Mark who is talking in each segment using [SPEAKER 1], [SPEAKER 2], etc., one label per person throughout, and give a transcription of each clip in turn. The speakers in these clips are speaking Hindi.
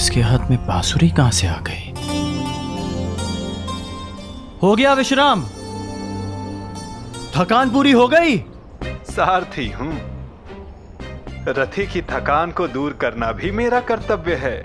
[SPEAKER 1] इसके हाथ में बांसुरी कहां से आ गई? हो गया विश्राम? थकान पूरी हो गई?
[SPEAKER 2] सारथी हूं। रथी की थकान को दूर करना भी मेरा कर्तव्य है।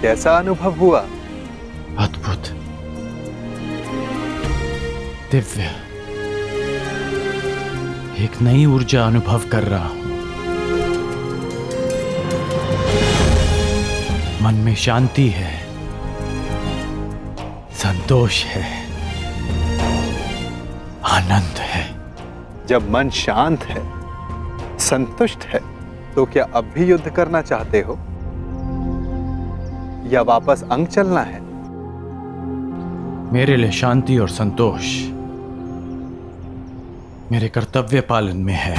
[SPEAKER 2] कैसा अनुभव हुआ?
[SPEAKER 1] अद्भुत, दिव्य, एक नई ऊर्जा अनुभव कर रहा हूं। मन में शांति है, संतोष है, आनंद है।
[SPEAKER 2] जब मन शांत है, संतुष्ट है, तो क्या अब भी युद्ध करना चाहते हो या वापस अंग चलना है?
[SPEAKER 1] मेरे लिए शांति और संतोष मेरे कर्तव्य पालन में है,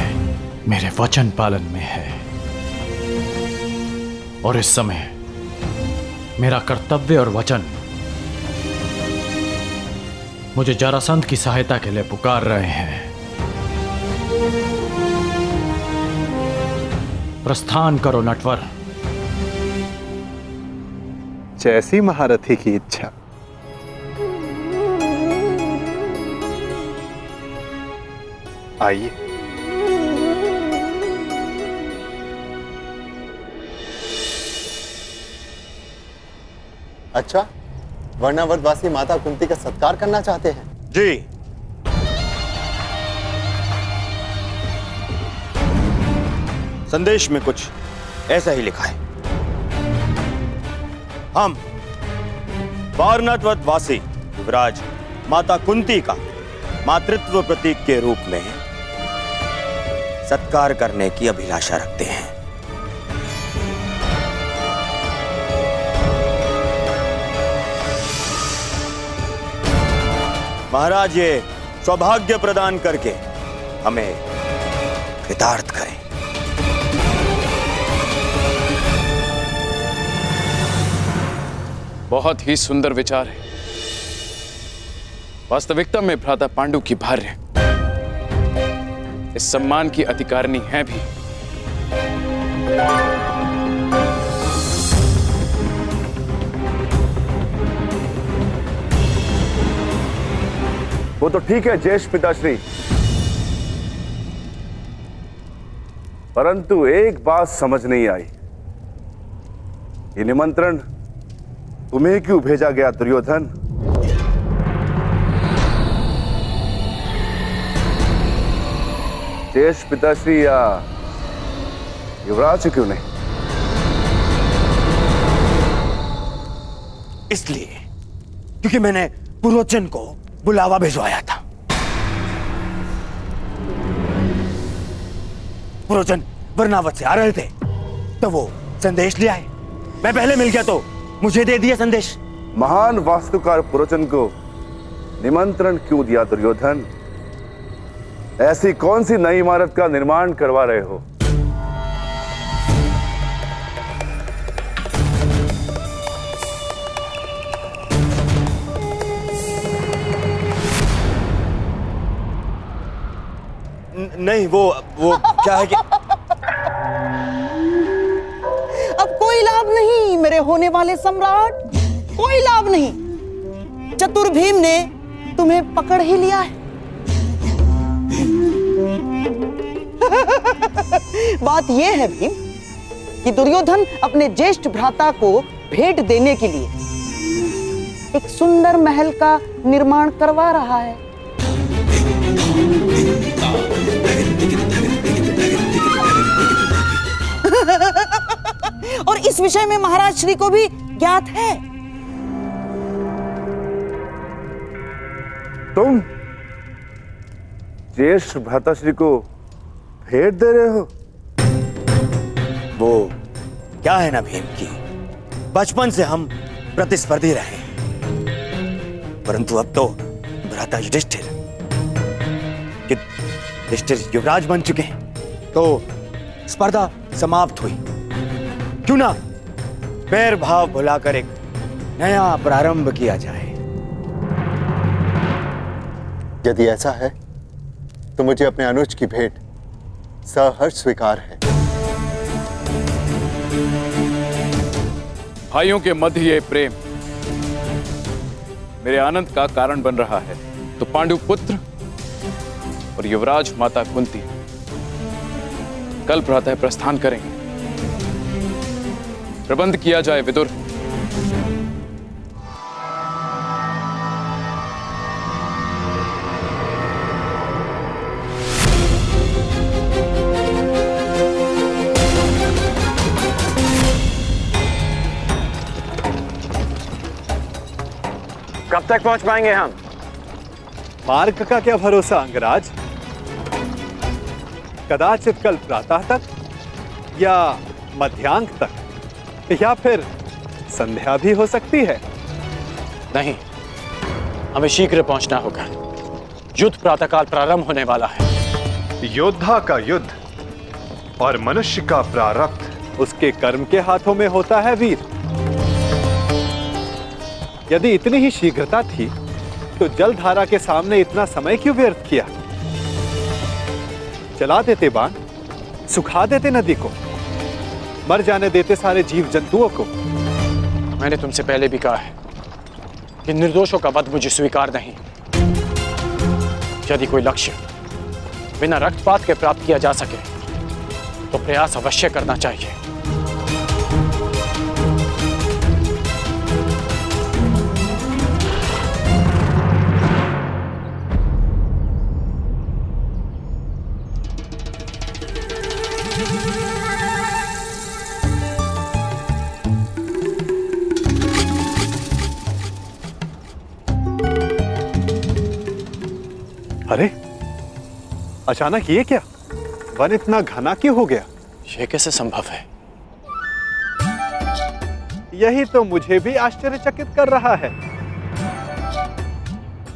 [SPEAKER 1] मेरे वचन पालन में है। और इस समय मेरा कर्तव्य और वचन मुझे जरासंध की सहायता के लिए पुकार रहे हैं। प्रस्थान करो नटवर।
[SPEAKER 2] जैसी महारथी की इच्छा। आइए।
[SPEAKER 3] अच्छा, वर्णावतवासी माता कुंती का सत्कार करना चाहते हैं?
[SPEAKER 4] जी। संदेश में कुछ ऐसा ही लिखा है। हम वारणावतवासी युवराज माता कुंती का मातृत्व प्रतीक के रूप में सत्कार करने की अभिलाषा रखते हैं। महाराज ये सौभाग्य प्रदान करके हमें कृतार्थ करें।
[SPEAKER 5] बहुत ही सुंदर विचार है। वास्तविकता में भ्राता पांडु की भार्य इस सम्मान की अधिकारिणी है भी।
[SPEAKER 6] वो तो ठीक है ज्येष्ठ पिताश्री, परंतु एक बात समझ नहीं आई। ये निमंत्रण तुम्हें क्यों भेजा गया दुर्योधन? ज्येष्ठ पिताश्री या युवराज क्यों नहीं?
[SPEAKER 4] इसलिए क्योंकि मैंने पुरोचन को बुलावा भिजवाया था। पुरोचन वर्णावत से आ रहे थे तो वो संदेश ले आए। मैं पहले मिल गया तो मुझे दे दिया संदेश।
[SPEAKER 6] महान वास्तुकार पुरोचन को निमंत्रण क्यों दिया दुर्योधन? ऐसी कौन सी नई इमारत का निर्माण करवा रहे हो?
[SPEAKER 4] नहीं, वो क्या है कि
[SPEAKER 7] अब कोई लाभ नहीं मेरे होने वाले सम्राट, कोई लाभ नहीं। चतुर भीम ने तुम्हें पकड़ ही लिया है। बात यह है भीम कि दुर्योधन अपने ज्येष्ठ भ्राता को भेंट देने के लिए एक सुंदर महल का निर्माण करवा रहा है। और इस विषय में महाराज श्री को भी ज्ञात है।
[SPEAKER 6] तुम ज्येष्ठ भ्राताश्री को भेंट दे रहे हो?
[SPEAKER 4] वो क्या है ना भीम की, बचपन से हम प्रतिस्पर्धी रहे, परंतु अब तो भ्राता युधिष्ठिर युवराज बन चुके हैं तो स्पर्धा समाप्त हुई। क्यों ना बैर भाव भुलाकर एक नया प्रारंभ किया जाए।
[SPEAKER 3] यदि ऐसा है तो मुझे अपने अनुज की भेंट सहर्ष स्वीकार है।
[SPEAKER 5] भाइयों के मध्य ये प्रेम मेरे आनंद का कारण बन रहा है, तो पांडु पुत्र और युवराज माता कुंती कल प्रातः प्रस्थान करेंगे। प्रबंध किया जाए विदुर।
[SPEAKER 4] कब तक पहुंच पाएंगे हम?
[SPEAKER 2] मार्ग का क्या भरोसा अंगराज, कदाचित कल प्रातः तक या मध्यांक तक या फिर संध्या भी हो सकती है।
[SPEAKER 1] नहीं, हमें शीघ्र पहुंचना होगा। युद्ध प्रातःकाल प्रारंभ होने वाला है।
[SPEAKER 2] योद्धा का युद्ध और मनुष्य का प्रारब्ध उसके कर्म के हाथों में होता है वीर। यदि इतनी ही शीघ्रता थी तो जलधारा के सामने इतना समय क्यों व्यर्थ किया? चला देते बाण, सुखा देते नदी को, मर जाने देते सारे जीव जंतुओं को।
[SPEAKER 1] मैंने तुमसे पहले भी कहा है कि निर्दोषों का वध मुझे स्वीकार नहीं। यदि कोई लक्ष्य बिना रक्तपात के प्राप्त किया जा सके तो प्रयास अवश्य करना चाहिए।
[SPEAKER 2] अरे अचानक ये क्या? वन इतना घना क्यों हो गया?
[SPEAKER 1] यह कैसे संभव है?
[SPEAKER 2] यही तो मुझे भी आश्चर्यचकित कर रहा है।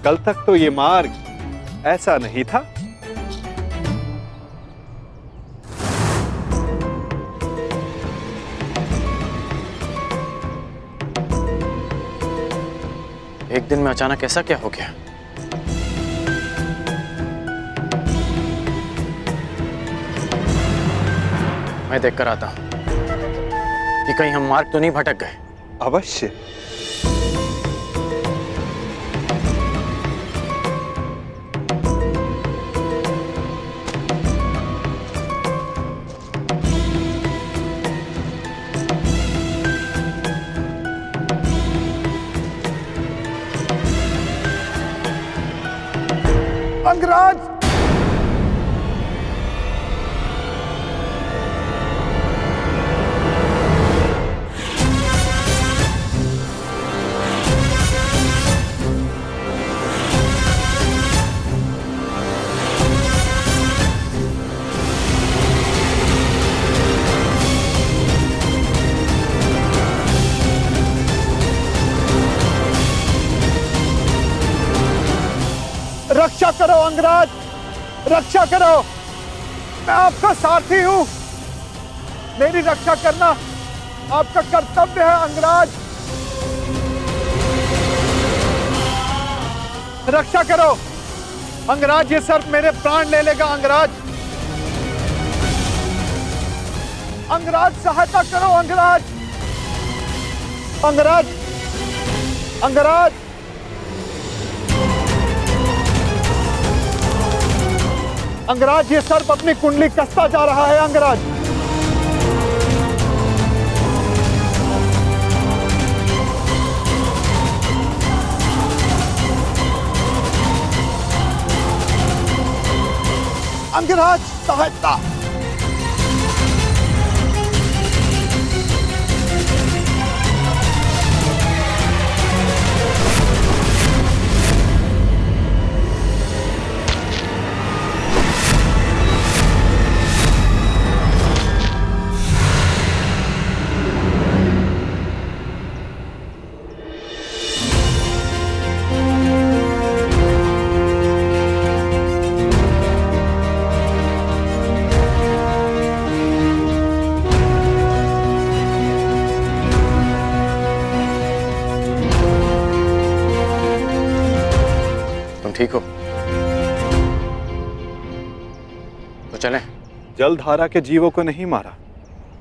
[SPEAKER 2] कल तक तो ये मार्ग ऐसा नहीं था।
[SPEAKER 1] एक दिन में अचानक ऐसा क्या हो गया? मैं देखकर आता हूं कि कहीं हम मार्ग तो नहीं भटक गए।
[SPEAKER 2] अवश्य।
[SPEAKER 6] अंगराज!
[SPEAKER 2] करो अंगराज, रक्षा करो। मैं आपका सारथी हूं, मेरी रक्षा करना आपका कर्तव्य है अंगराज। रक्षा करो अंगराज, ये सर्प मेरे प्राण ले लेगा अंगराज। अंगराज सहायता करो अंगराज, अंगराज, अंगराज। अंगराज, ये सर्प अपनी कुंडली कसता जा रहा है अंगराज। अंगराज सहायता।
[SPEAKER 1] ठीक हो तो चलें।
[SPEAKER 2] जलधारा के जीवों को नहीं मारा,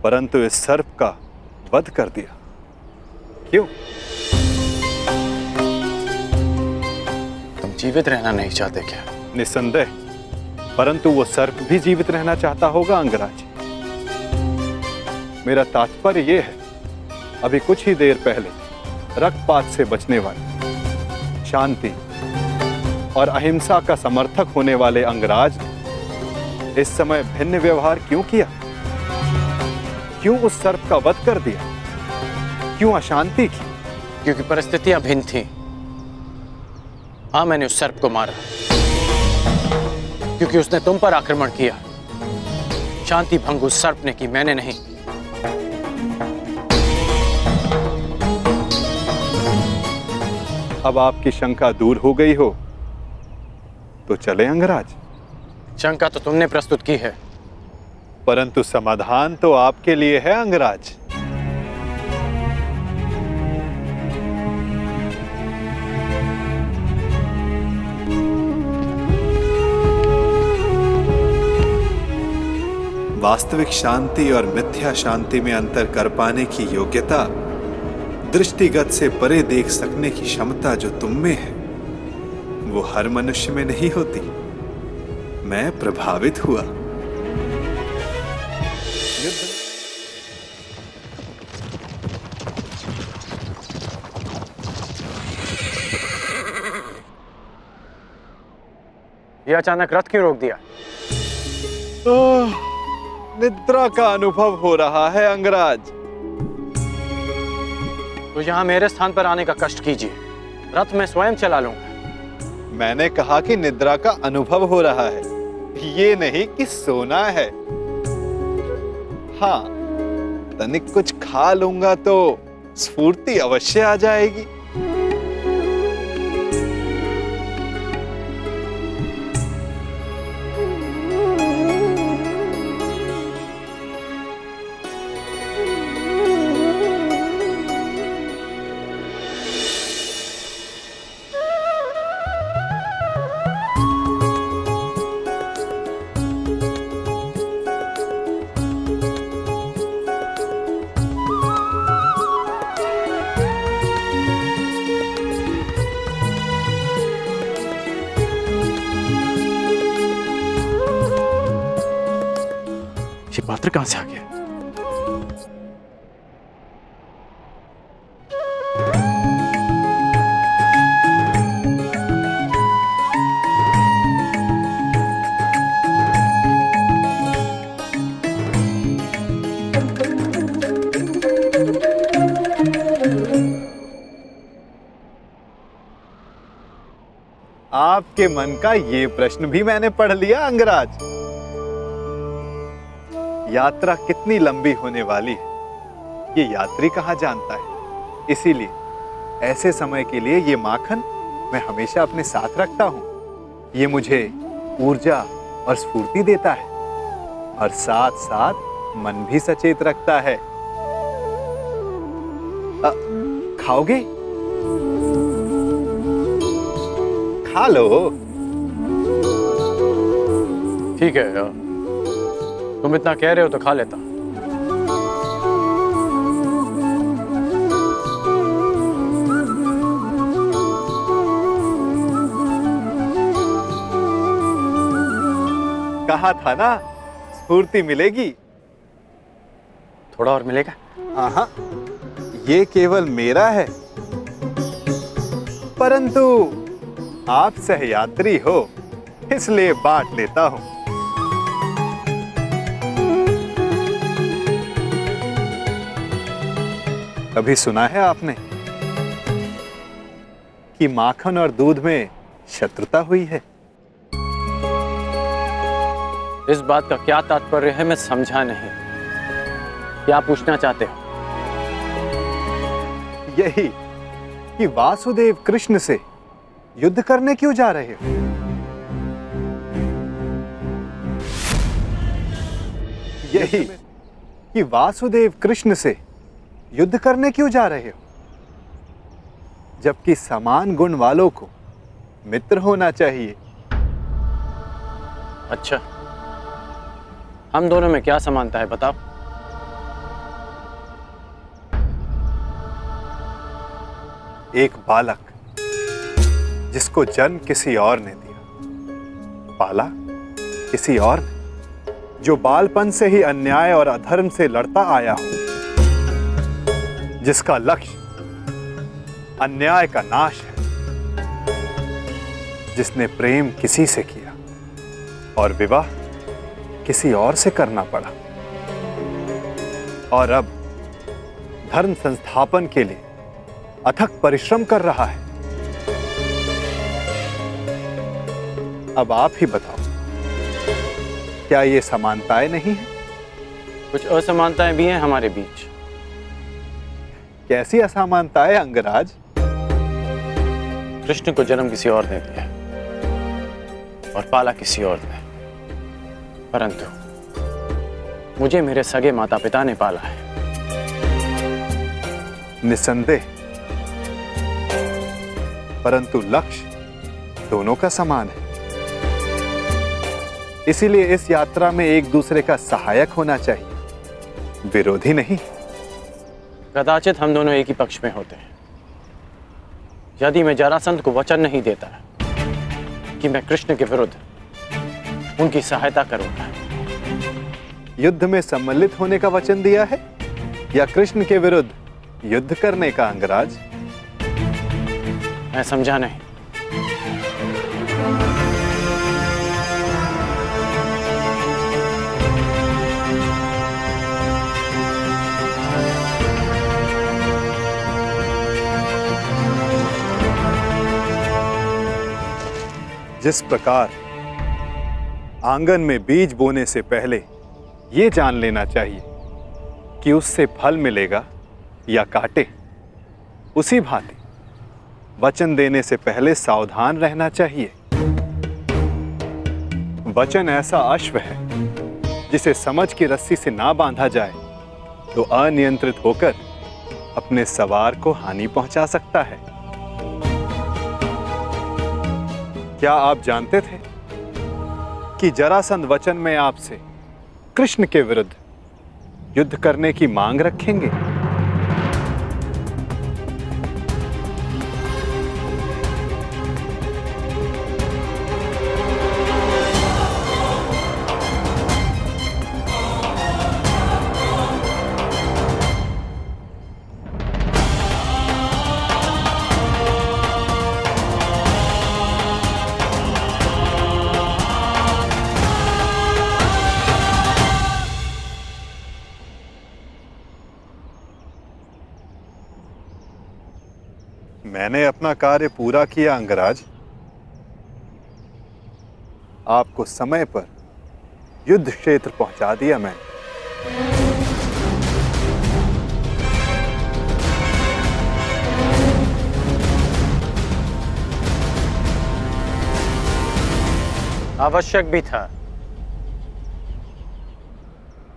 [SPEAKER 2] परंतु इस सर्प का वध कर दिया। क्यों?
[SPEAKER 1] तुम जीवित रहना नहीं चाहते क्या?
[SPEAKER 2] निस्संदेह, परंतु वो सर्प भी जीवित रहना चाहता होगा अंगराज। मेरा तात्पर्य ये है, अभी कुछ ही देर पहले रक्तपात से बचने वाले, शांति और अहिंसा का समर्थक होने वाले अंगराज इस समय भिन्न व्यवहार क्यों किया? क्यों उस सर्प का वध कर दिया? क्यों अशांति की?
[SPEAKER 1] क्योंकि परिस्थितियां भिन्न थी। हाँ, मैंने उस सर्प को मारा क्योंकि उसने तुम पर आक्रमण किया। शांति भंग उस सर्प ने की, मैंने नहीं।
[SPEAKER 2] अब आपकी शंका दूर हो गई हो तो चले अंगराज।
[SPEAKER 1] शंका तो तुमने प्रस्तुत की है,
[SPEAKER 2] परंतु समाधान तो आपके लिए है अंगराज। वास्तविक शांति और मिथ्या शांति में अंतर कर पाने की योग्यता, दृष्टिगत से परे देख सकने की क्षमता जो तुम में है, वो हर मनुष्य में नहीं होती। मैं प्रभावित हुआ।
[SPEAKER 1] ये अचानक रथ क्यों रोक दिया?
[SPEAKER 2] निद्रा का अनुभव हो रहा है अंगराज।
[SPEAKER 1] तो यहां मेरे स्थान पर आने का कष्ट कीजिए, रथ मैं स्वयं चला लूंगा।
[SPEAKER 2] मैंने कहा कि निद्रा का अनुभव हो रहा है, ये नहीं कि सोना है। हाँ, तनिक कुछ खा लूंगा तो स्फूर्ति अवश्य आ जाएगी।
[SPEAKER 1] ये पात्र कहां से आ गया?
[SPEAKER 2] आपके मन का ये प्रश्न भी मैंने पढ़ लिया अंगराज। यात्रा कितनी लंबी होने वाली है, ये यात्री कहाँ जानता है। इसीलिए ऐसे समय के लिए ये माखन मैं हमेशा अपने साथ रखता हूं। ये मुझे ऊर्जा और स्फूर्ति देता है और साथ साथ मन भी सचेत रखता है। खाओगे? खा लो।
[SPEAKER 1] ठीक है, तुम इतना कह रहे हो तो खा लेता।
[SPEAKER 2] कहा था ना स्फूर्ति मिलेगी।
[SPEAKER 1] थोड़ा और मिलेगा?
[SPEAKER 2] आहा, ये केवल मेरा है, परंतु आप सहयात्री हो इसलिए बांट लेता हूं। कभी सुना है आपने कि माखन और दूध में शत्रुता हुई है?
[SPEAKER 1] इस बात का क्या तात्पर्य है मैं समझा नहीं। क्या पूछना चाहते हो?
[SPEAKER 2] यही कि वासुदेव कृष्ण से युद्ध करने क्यों जा रहे हो? यही कि वासुदेव कृष्ण से युद्ध करने क्यों जा रहे हो? जबकि समान गुण वालों को मित्र होना चाहिए।
[SPEAKER 1] अच्छा, हम दोनों में क्या समानता है बताओ?
[SPEAKER 2] एक बालक जिसको जन्म किसी और ने दिया, पाला किसी और ने, जो बालपन से ही अन्याय और अधर्म से लड़ता आया हो, जिसका लक्ष्य अन्याय का नाश है, जिसने प्रेम किसी से किया और विवाह किसी और से करना पड़ा, और अब धर्म संस्थापन के लिए अथक परिश्रम कर रहा है। अब आप ही बताओ, क्या ये समानताएं नहीं है?
[SPEAKER 1] कुछ असमानताएं भी हैं हमारे बीच।
[SPEAKER 2] कैसी असमानताएं अंगराज?
[SPEAKER 1] कृष्ण को जन्म किसी और ने दिया और पाला किसी और ने, परंतु मुझे मेरे सगे माता पिता ने पाला है।
[SPEAKER 2] निसंदेह, परंतु लक्ष्य दोनों का समान है। इसीलिए इस यात्रा में एक दूसरे का सहायक होना चाहिए, विरोधी नहीं।
[SPEAKER 1] कदाचित हम दोनों एक ही पक्ष में होते हैं। यदि मैं जरासंध को वचन नहीं देता कि मैं कृष्ण के विरुद्ध उनकी सहायता करूंगा।
[SPEAKER 2] युद्ध में सम्मिलित होने का वचन दिया है या कृष्ण के विरुद्ध युद्ध करने का अंगराज?
[SPEAKER 1] मैं समझा नहीं।
[SPEAKER 2] जिस प्रकार आंगन में बीज बोने से पहले ये जान लेना चाहिए कि उससे फल मिलेगा या कांटे, उसी भांति वचन देने से पहले सावधान रहना चाहिए। वचन ऐसा अश्व है जिसे समझ की रस्सी से ना बांधा जाए तो अनियंत्रित होकर अपने सवार को हानि पहुंचा सकता है। क्या आप जानते थे कि जरासंध वचन में आपसे कृष्ण के विरुद्ध युद्ध करने की मांग रखेंगे? मैंने अपना कार्य पूरा किया अंगराज। आपको समय पर युद्ध क्षेत्र पहुंचा दिया मैंने।
[SPEAKER 1] आवश्यक भी था,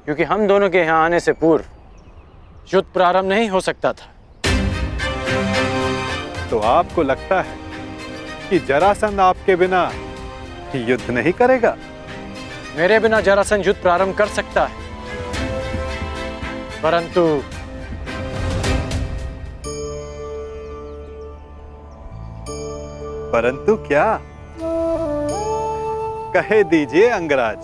[SPEAKER 1] क्योंकि हम दोनों के यहां आने से पूर्व युद्ध प्रारंभ नहीं हो सकता था।
[SPEAKER 2] तो आपको लगता है कि जरासंध आपके बिना युद्ध नहीं करेगा?
[SPEAKER 1] मेरे बिना जरासंध युद्ध प्रारंभ कर सकता है, परंतु
[SPEAKER 2] परंतु क्या? कहे दीजिए अंगराज।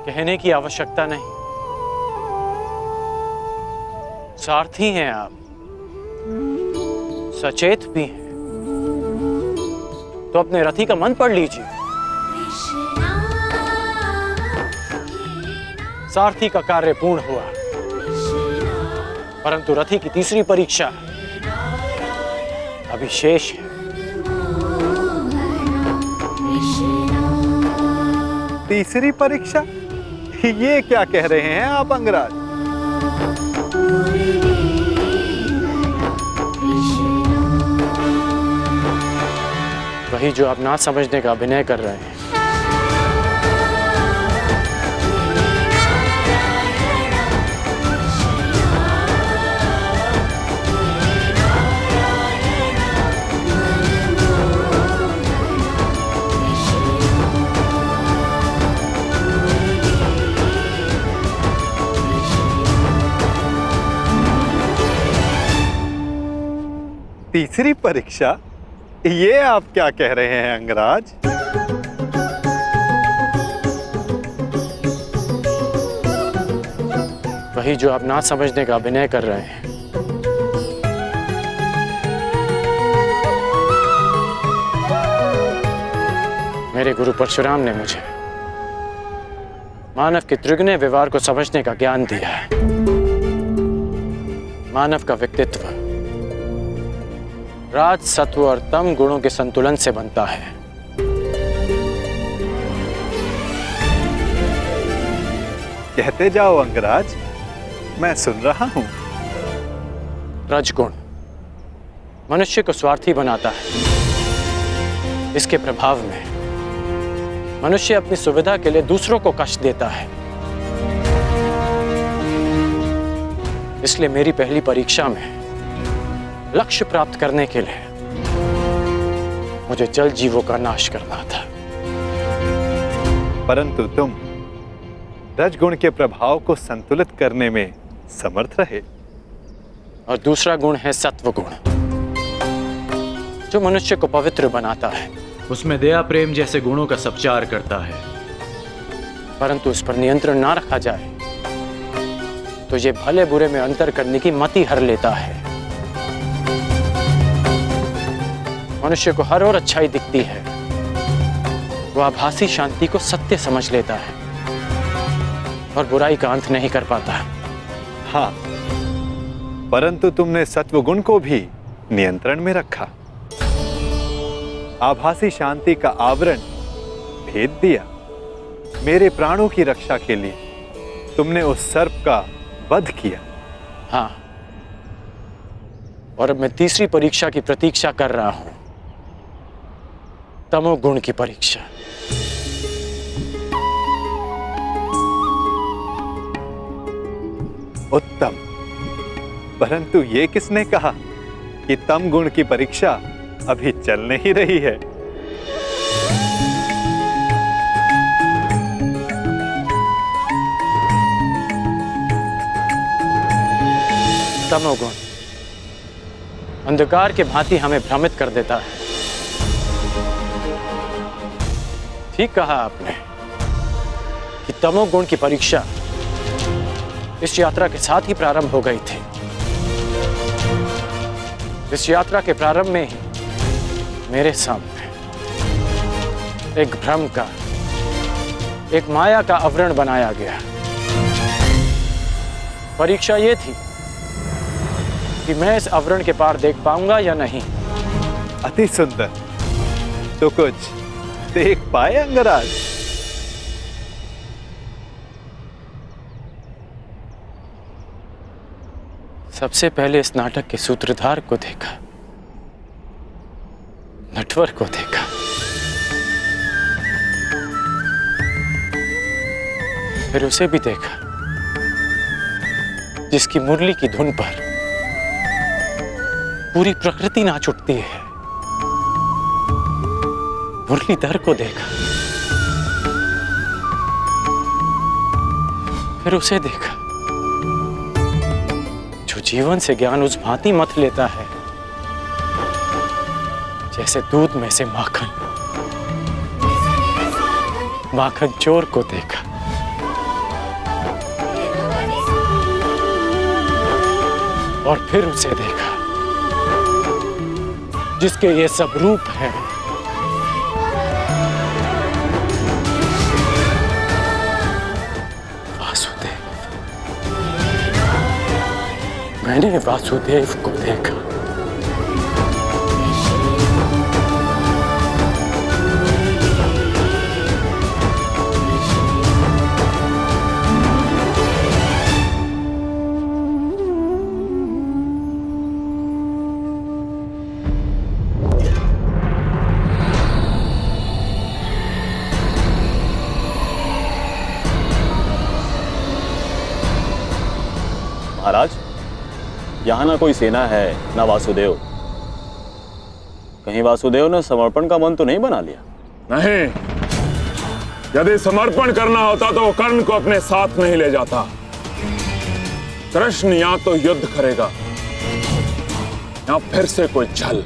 [SPEAKER 1] कहने की आवश्यकता नहीं, सारथी हैं आप, सचेत भी हैं, तो अपने रथी का मन पढ़ लीजिए। सारथी का कार्य पूर्ण हुआ, परंतु रथी की तीसरी परीक्षा अभी शेष है।
[SPEAKER 2] तीसरी परीक्षा? ये क्या कह रहे हैं आप अंगराज?
[SPEAKER 1] वही जो आप ना समझने का अभिनय कर रहे हैं।
[SPEAKER 2] तीसरी परीक्षा? ये आप क्या कह रहे हैं अंगराज?
[SPEAKER 1] वही जो आप ना समझने का अभिनय कर रहे हैं। मेरे गुरु परशुराम ने मुझे मानव के त्रिगुण व्यवहार को समझने का ज्ञान दिया है। मानव का व्यक्तित्व राज, सत्व और तम गुणों के संतुलन से बनता है।
[SPEAKER 2] कहते जाओ अंगराज, मैं सुन रहा हूं।
[SPEAKER 1] रजगुण मनुष्य को स्वार्थी बनाता है। इसके प्रभाव में मनुष्य अपनी सुविधा के लिए दूसरों को कष्ट देता है। इसलिए मेरी पहली परीक्षा में लक्ष्य प्राप्त करने के लिए मुझे जल जीवों का नाश करना था।
[SPEAKER 2] परंतु तुम रजगुण के प्रभाव को संतुलित करने में समर्थ रहे।
[SPEAKER 1] और दूसरा गुण है सत्व गुण, जो मनुष्य को पवित्र बनाता है। उसमें दया, प्रेम जैसे गुणों का संचार करता है। परंतु उस पर नियंत्रण ना रखा जाए तो ये भले बुरे में अंतर करने की मति हर लेता है। मनुष्य को हर ओर अच्छाई दिखती है, वो आभासी शांति को सत्य समझ लेता है और बुराई का अंत नहीं कर पाता।
[SPEAKER 2] हाँ, परंतु तुमने सत्वगुण को भी नियंत्रण में रखा। आभासी शांति का आवरण भेद दिया। मेरे प्राणों की रक्षा के लिए तुमने उस सर्प का वध किया।
[SPEAKER 1] हाँ, और अब मैं तीसरी परीक्षा की प्रतीक्षा कर रहा हूं, तमोगुण की परीक्षा।
[SPEAKER 2] उत्तम, परंतु ये किसने कहा कि तम गुण की परीक्षा अभी चल नहीं रही है?
[SPEAKER 1] तमोगुण अंधकार के भांति हमें भ्रमित कर देता है। ठीक कहा आपने कि तमोगुण की परीक्षा इस यात्रा के साथ ही प्रारंभ हो गई थी। इस यात्रा के प्रारंभ में ही मेरे सामने एक भ्रम का, एक माया का आवरण बनाया गया। परीक्षा यह थी कि मैं इस आवरण के पार देख पाऊंगा या नहीं।
[SPEAKER 2] अति सुंदर। तो कुछ देख पाए अंगराज?
[SPEAKER 1] सबसे पहले इस नाटक के सूत्रधार को देखा, नटवर को देखा, फिर उसे भी देखा जिसकी मुरली की धुन पर पूरी प्रकृति नाच उठती है। मुरलीधर को देखा, फिर उसे देखा जो जीवन से ज्ञान उस भांति मथ लेता है जैसे दूध में से माखन। माखन चोर को देखा, और फिर उसे देखा जिसके ये सब रूप हैं। वासुदेव। मैंने वासुदेव को देखा।
[SPEAKER 8] महाराज, यहाँ ना कोई सेना है ना वासुदेव। कहीं वासुदेव ने समर्पण का मन तो नहीं बना लिया?
[SPEAKER 9] नहीं, यदि समर्पण करना होता तो वो कर्ण को अपने साथ नहीं ले जाता। कृष्ण या तो युद्ध करेगा या फिर से कोई छल।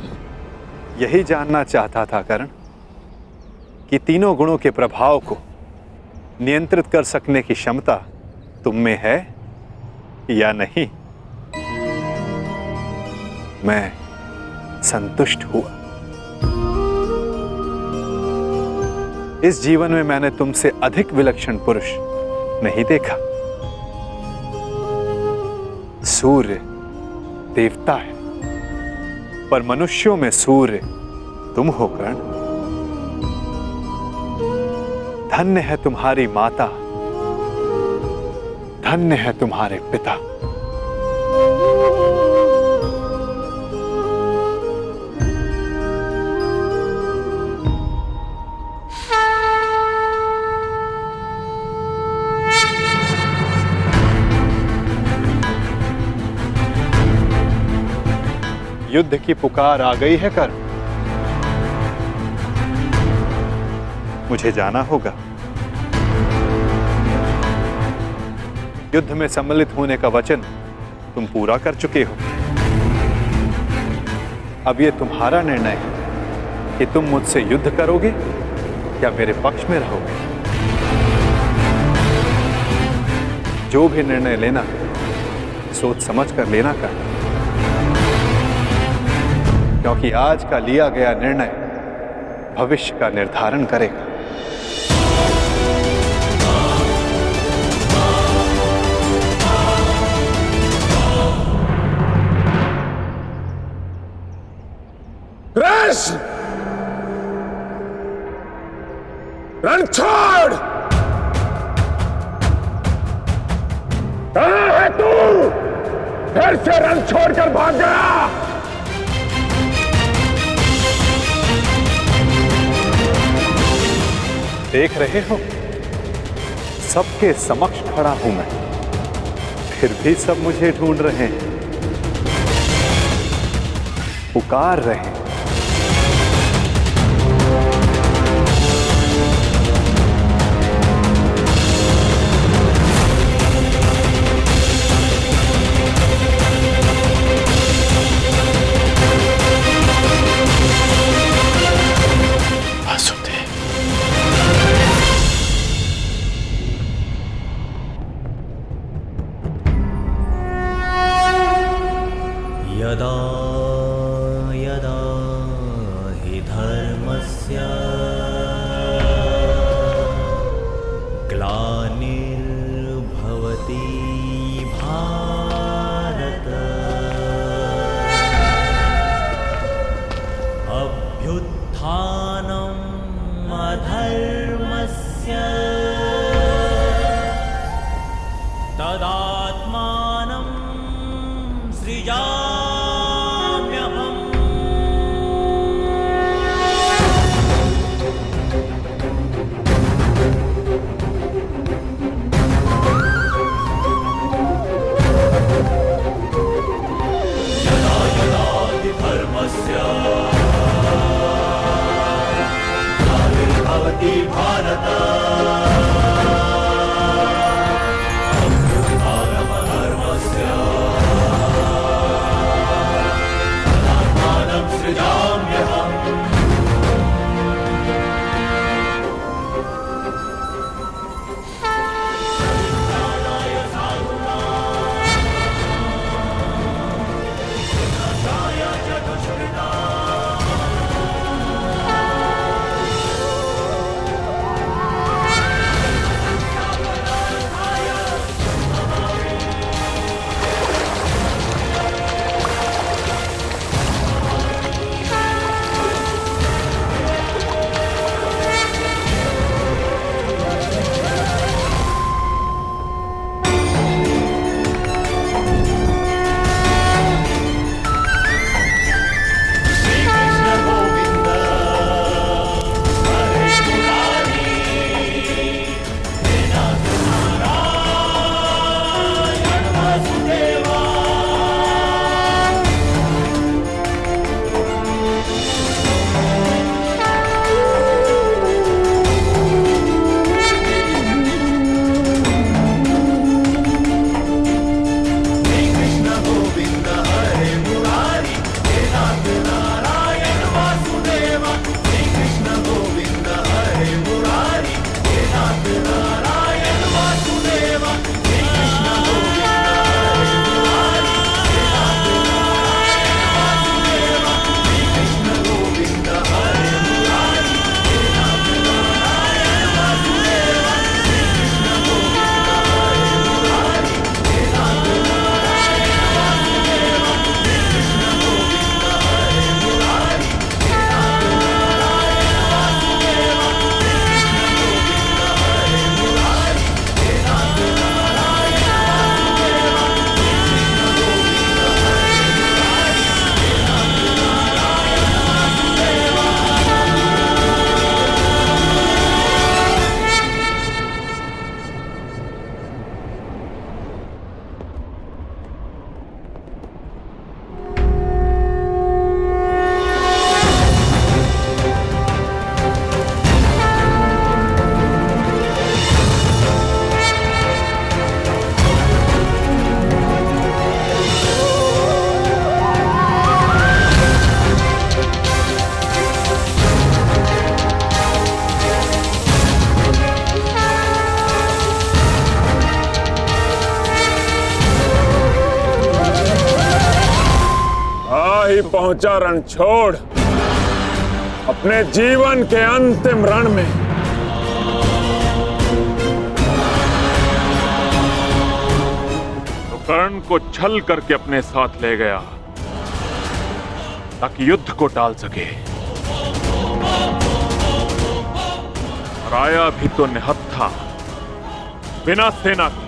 [SPEAKER 2] यही जानना चाहता था कर्ण कि तीनों गुणों के प्रभाव को नियंत्रित कर सकने की क्षमता तुम में है या नहीं। मैं संतुष्ट हुआ। इस जीवन में मैंने तुमसे अधिक विलक्षण पुरुष नहीं देखा। सूर्य देवता है, पर मनुष्यों में सूर्य तुम हो कर्ण। धन्य है तुम्हारी माता, धन्य है तुम्हारे पिता। युद्ध की पुकार आ गई है कर्ण। मुझे जाना होगा। युद्ध में सम्मिलित होने का वचन तुम पूरा कर चुके हो। अब यह तुम्हारा निर्णय है कि तुम मुझसे युद्ध करोगे या मेरे पक्ष में रहोगे। जो भी निर्णय लेना सोच समझ कर लेना कर, क्योंकि आज का लिया गया निर्णय भविष्य का निर्धारण करेगा।
[SPEAKER 9] कृष्ण, रण छोड़। कहाँ है तू? फिर से रण छोड़कर भाग गया।
[SPEAKER 2] देख रहे हो, सबके समक्ष खड़ा हूं मैं, फिर भी सब मुझे ढूंढ रहे हैं, पुकार रहे हैं।
[SPEAKER 4] यदा यदा हि धर्मस्य ग्लानिर्भवति भारत अभ्युत्थानम् अधर्मस्य तदात्मानं
[SPEAKER 9] ही पहुंचा रणछोड़ अपने जीवन के अंतिम रण में। तो कर्ण को छल करके अपने साथ ले गया ताकि युद्ध को टाल सके, और आया भी तो निहत्था बिना सेना के,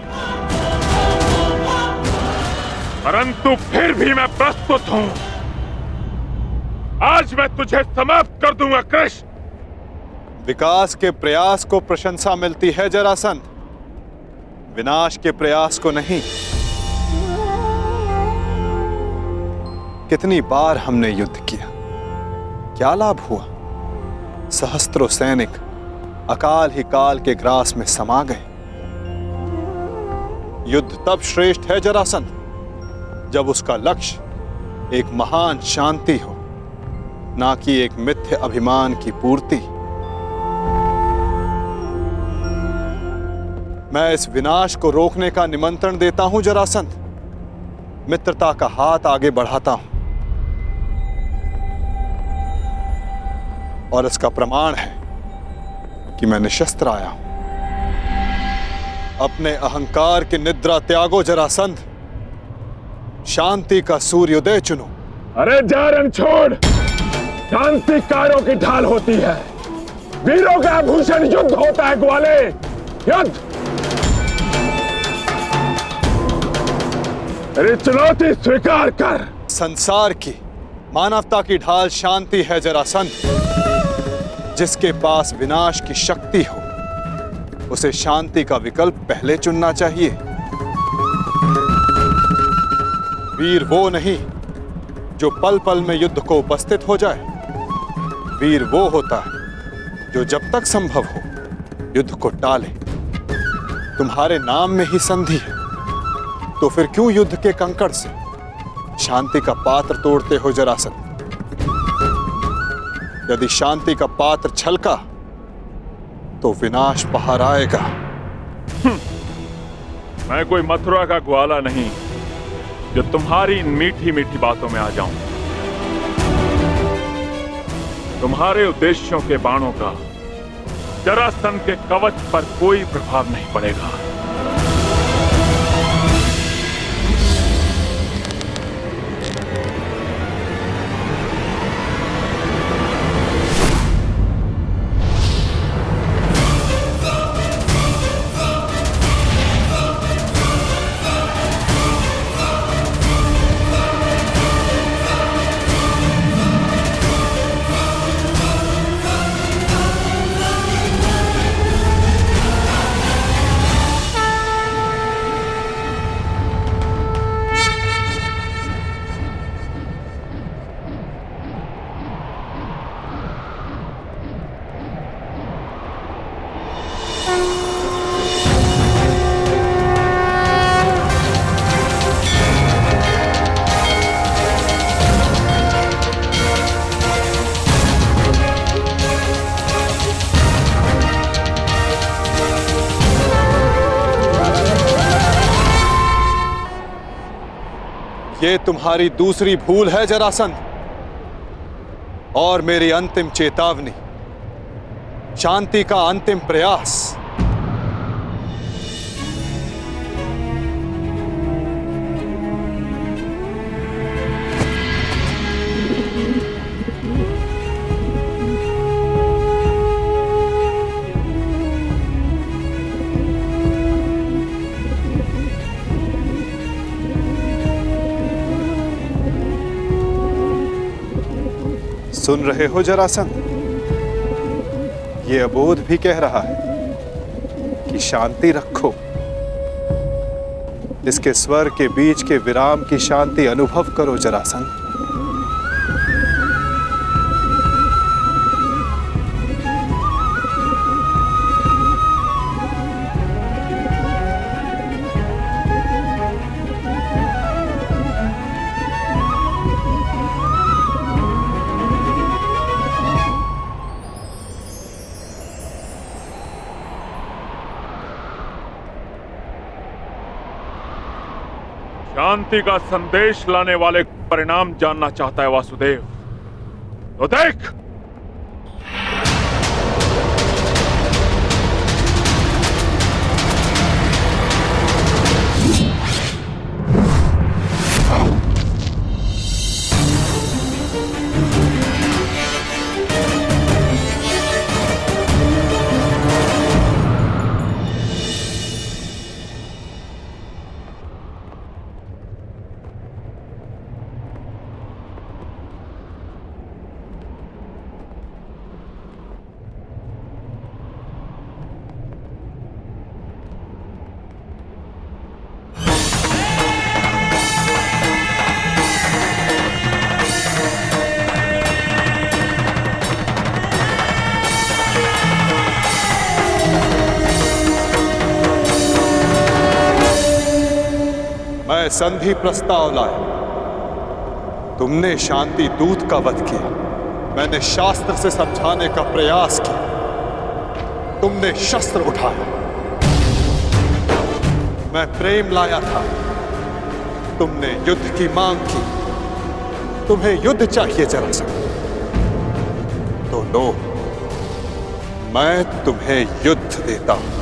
[SPEAKER 9] परंतु फिर भी मैं प्रस्तुत हूं। आज मैं तुझे समाप्त कर दूंगा कृष्ण।
[SPEAKER 2] विकास के प्रयास को प्रशंसा मिलती है जरासंध, विनाश के प्रयास को नहीं। कितनी बार हमने युद्ध किया, क्या लाभ हुआ? सहस्त्रों सैनिक अकाल ही काल के ग्रास में समा गए। युद्ध तब श्रेष्ठ है जरासंध जब उसका लक्ष्य एक महान शांति हो, ना कि एक मिथ्य अभिमान की पूर्ति। मैं इस विनाश को रोकने का निमंत्रण देता हूं जरासंध, मित्रता का हाथ आगे बढ़ाता हूं, और इसका प्रमाण है कि मैं निशस्त्र आया हूं। अपने अहंकार की निद्रा त्यागो जरासंध, शांति का सूर्योदय चुनो।
[SPEAKER 9] अरे जा रणछोड़, शांति कायरों की ढाल होती है, वीरों का आभूषण युद्ध होता है ग्वाले, युद्ध। मेरी चुनौती स्वीकार कर।
[SPEAKER 2] संसार की, मानवता की ढाल शांति है जरासंध। जिसके पास विनाश की शक्ति हो उसे शांति का विकल्प पहले चुनना चाहिए। वीर वो नहीं जो पल पल में युद्ध को उपस्थित हो जाए। वीर वो होता है जो जब तक संभव हो युद्ध को टाले। तुम्हारे नाम में ही संधि है, तो फिर क्यों युद्ध के कंकड़ से शांति का पात्र तोड़ते हो जरासंध? यदि शांति का पात्र छलका तो विनाश बाहर आएगा।
[SPEAKER 9] मैं कोई मथुरा का ग्वाला नहीं जो तुम्हारी इन मीठी मीठी बातों में आ जाऊं। तुम्हारे उद्देश्यों के बाणों का जरासंध के कवच पर कोई प्रभाव नहीं पड़ेगा।
[SPEAKER 2] ये तुम्हारी दूसरी भूल है जरासंध, और मेरी अंतिम चेतावनी, शांति का अंतिम प्रयास। सुन रहे हो जरासंध? ये अबोध भी कह रहा है कि शांति रखो। इसके स्वर के बीच के विराम की शांति अनुभव करो जरासंध।
[SPEAKER 9] शांति का संदेश लाने वाले परिणाम जानना चाहता है वासुदेव, तो देख। मैं संधि प्रस्ताव लाया। तुमने शांति दूत का वध किया, मैंने शास्त्र से समझाने का प्रयास किया। तुमने शस्त्र उठाया, मैं प्रेम लाया था। तुमने युद्ध की मांग की। तुम्हें युद्ध चाहिए जरासंध, तो लो, मैं तुम्हें युद्ध देता हूं।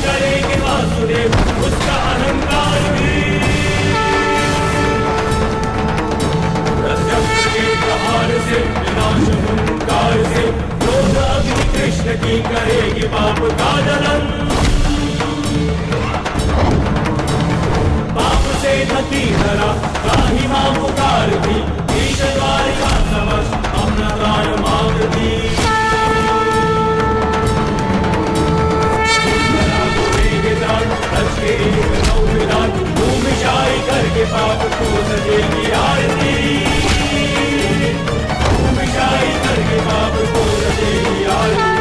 [SPEAKER 10] करेंगे वासुदेव उसका अहंकार भी। रथचक्र के प्रहार से विनाश हुंकार से क्रोध अग्नि कृष्ण की करेगी पाप का दलन। पाप से धती धरा काही मां पुकार दी ईश द्वारिका समक्ष अपना प्राण मांग दी। भूमिशाई करके पाप को सजेगी आरती। भूमिशाई करके पाप को सजेगी आरती।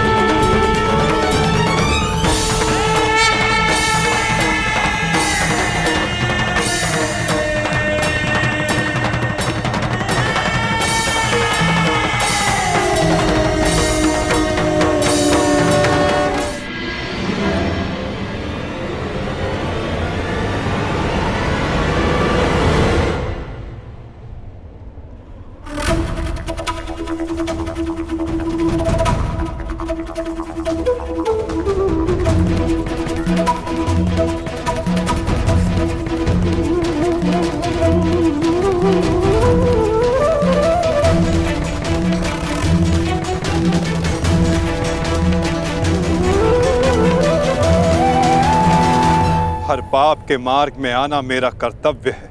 [SPEAKER 9] हर पाप के मार्ग में आना मेरा कर्तव्य है,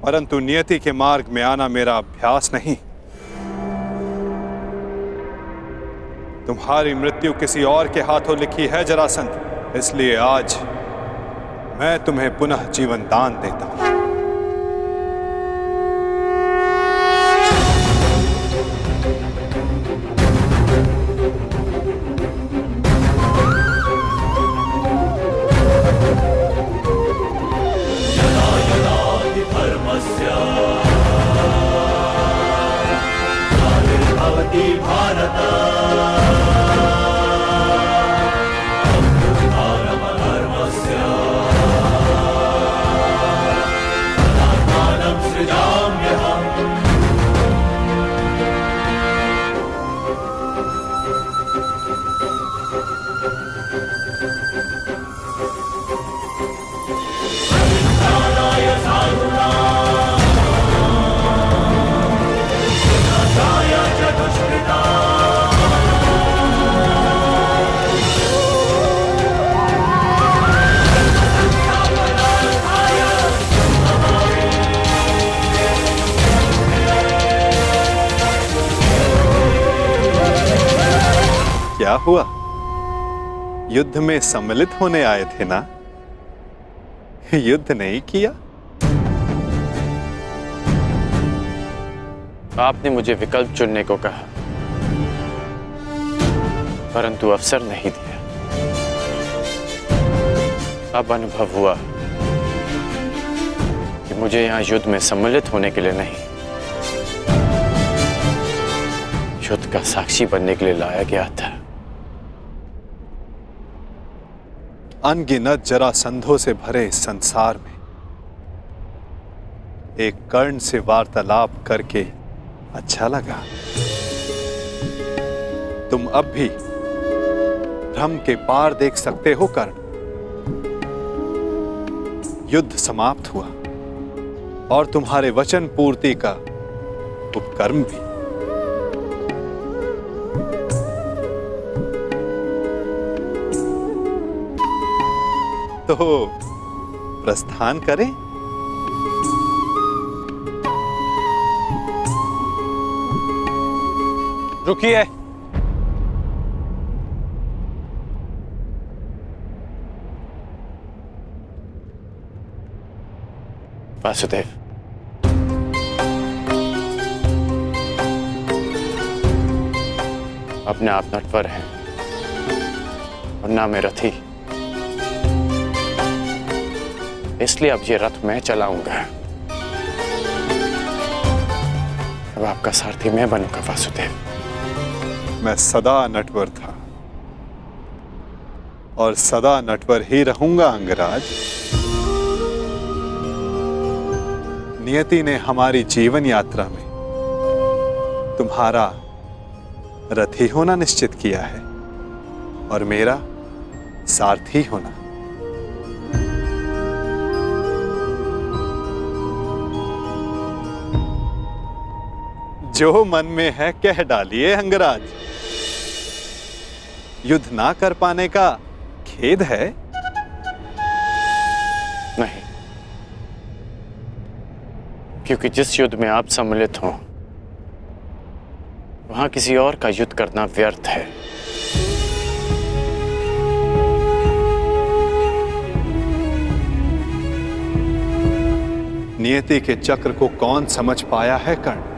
[SPEAKER 9] परंतु नियति के मार्ग में आना मेरा अभ्यास नहीं। तुम्हारी मृत्यु किसी और के हाथों लिखी है जरासंध, इसलिए आज मैं तुम्हें पुनः जीवन दान देता हूं। क्या हुआ? युद्ध में सम्मिलित होने आए थे ना? युद्ध नहीं किया?
[SPEAKER 1] आपने मुझे विकल्प चुनने को कहा, परंतु अवसर नहीं दिया। अब अनुभव हुआ कि मुझे यहां युद्ध में सम्मिलित होने के लिए नहीं, युद्ध का साक्षी बनने के लिए लाया गया था।
[SPEAKER 9] अनगिनत जरासंधों से भरे इस संसार में एक कर्ण से वार्तालाप करके अच्छा लगा। तुम अब भी भ्रम के पार देख सकते हो कर्ण। युद्ध समाप्त हुआ और तुम्हारे वचन पूर्ति का उपकर्म भी। तो प्रस्थान करें?
[SPEAKER 5] रुकिए।
[SPEAKER 1] वासुदेव, अपने आप नटवर हैं और ना मैं रथी, इसलिए अब ये रथ मैं चलाऊंगा। अब आपका सारथी मैं बनूंगा वासुदेव।
[SPEAKER 9] मैं सदा नटवर था और सदा नटवर ही रहूंगा अंगराज। नियति ने हमारी जीवन यात्रा में तुम्हारा रथी होना निश्चित किया है और मेरा सारथी होना।
[SPEAKER 2] जो मन में है कह डालिए अंगराज। युद्ध ना कर पाने का खेद है?
[SPEAKER 1] नहीं, क्योंकि जिस युद्ध में आप सम्मिलित हों वहां किसी और का युद्ध करना व्यर्थ है।
[SPEAKER 2] नियति के चक्र को कौन समझ पाया है कर्ण?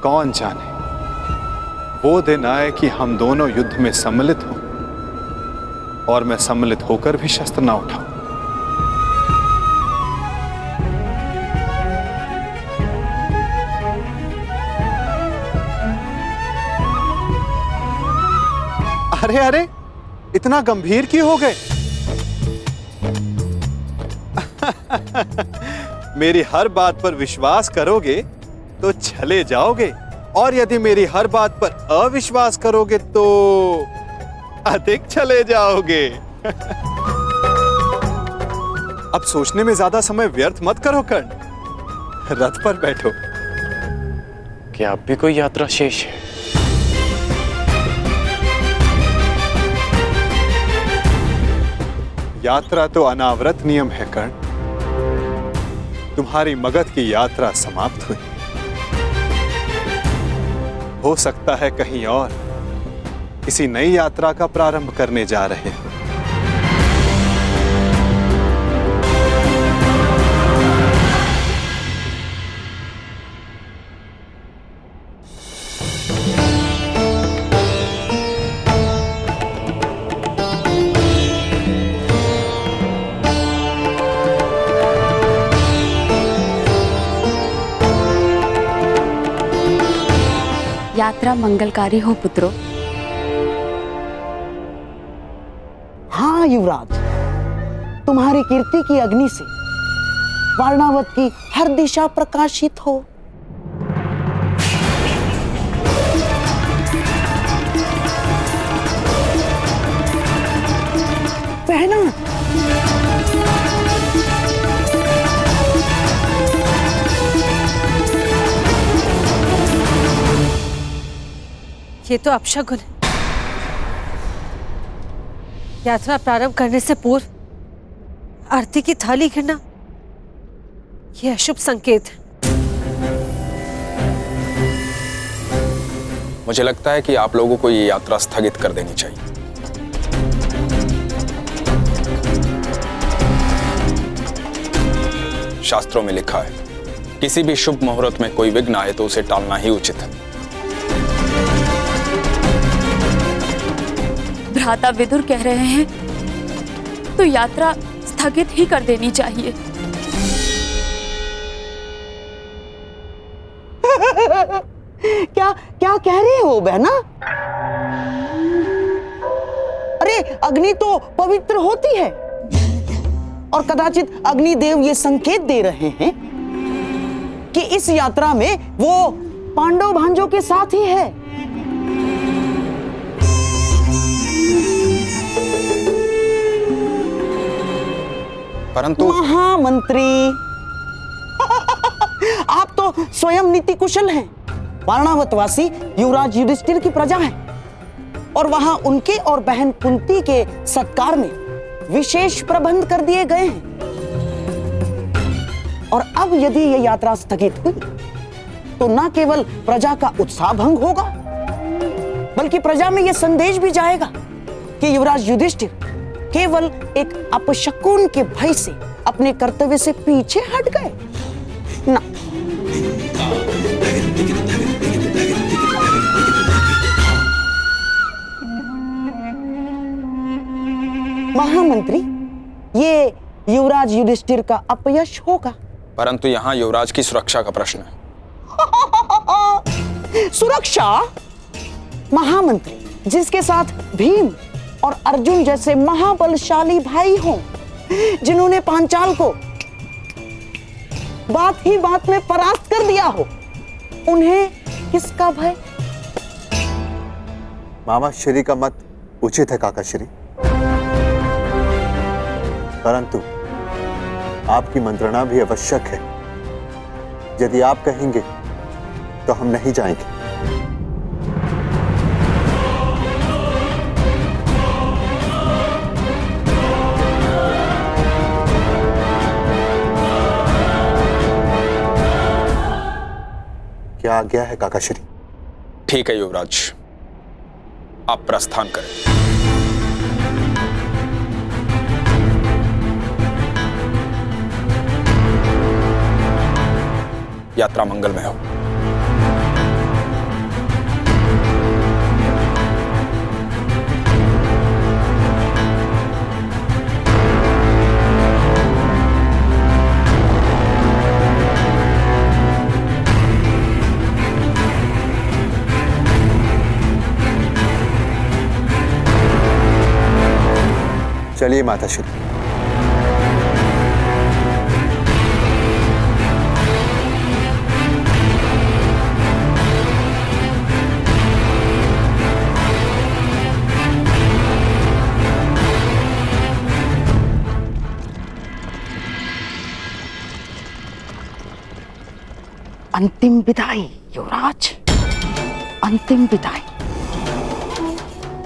[SPEAKER 2] कौन जाने वो दिन आए कि हम दोनों युद्ध में सम्मिलित हों और मैं सम्मिलित होकर भी शस्त्र ना उठाऊं। अरे अरे, इतना गंभीर क्यों हो गए? मेरी हर बात पर विश्वास करोगे तो चले जाओगे, और यदि मेरी हर बात पर अविश्वास करोगे तो अधिक चले जाओगे। अब सोचने में ज्यादा समय व्यर्थ मत करो कर्ण, रथ पर बैठो।
[SPEAKER 1] क्या अब भी कोई यात्रा शेष है?
[SPEAKER 2] यात्रा तो अनावृत नियम है कर्ण। तुम्हारी मगध की यात्रा समाप्त हुई, हो सकता है कहीं और किसी नई यात्रा का प्रारंभ करने जा रहे हो।
[SPEAKER 11] यात्रा मंगलकारी हो पुत्रों।
[SPEAKER 7] हाँ युवराज, तुम्हारी कीर्ति की अग्नि से वारणावत की हर दिशा प्रकाशित हो। पहना
[SPEAKER 12] ये तो अपशगुन है। यात्रा प्रारंभ करने से पूर्व आरती की थाली गिरना यह अशुभ संकेत है।
[SPEAKER 5] मुझे लगता है कि आप लोगों को ये यात्रा स्थगित कर देनी चाहिए। शास्त्रों में लिखा है, किसी भी शुभ मुहूर्त में कोई विघ्न आए तो उसे टालना ही उचित है।
[SPEAKER 11] भ्राता विदुर कह रहे हैं तो यात्रा स्थगित ही कर देनी चाहिए।
[SPEAKER 7] क्या क्या कह रहे हो बहना? अरे अग्नि तो पवित्र होती है, और कदाचित अग्निदेव ये संकेत दे रहे हैं कि इस यात्रा में वो पांडव भांजों के साथ ही है।
[SPEAKER 5] परंतु
[SPEAKER 7] महामंत्री, आप तो स्वयं नीति कुशल हैं। वारणावतवासी युवराज युधिष्ठिर की प्रजा है, और वहां उनके और बहन कुंती के सत्कार में विशेष प्रबंध कर दिए गए हैं। और अब यदि यह यात्रा स्थगित हुई तो न केवल प्रजा का उत्साह भंग होगा, बल्कि प्रजा में यह संदेश भी जाएगा कि युवराज युधिष्ठिर केवल एक अपशकुन के भय से अपने कर्तव्य से पीछे हट गए ना। महामंत्री, ये युवराज युधिष्ठिर का अपयश होगा।
[SPEAKER 5] परंतु यहाँ युवराज की सुरक्षा का प्रश्न है।
[SPEAKER 7] सुरक्षा? महामंत्री, जिसके साथ भीम और अर्जुन जैसे महाबलशाली भाई हों, जिन्होंने पांचाल को बात ही बात में परास्त कर दिया हो, उन्हें किसका भय?
[SPEAKER 3] मामा श्री का मत उचित है काका श्री, परंतु आपकी मंत्रणा भी आवश्यक है। यदि आप कहेंगे तो हम नहीं जाएंगे। क्या आज्ञा है काकाश्री?
[SPEAKER 13] ठीक है युवराज, आप प्रस्थान करें। यात्रा मंगलमय हो।
[SPEAKER 3] चलिए माताश्री।
[SPEAKER 7] अंतिम विदाई युवराज, अंतिम विदाई।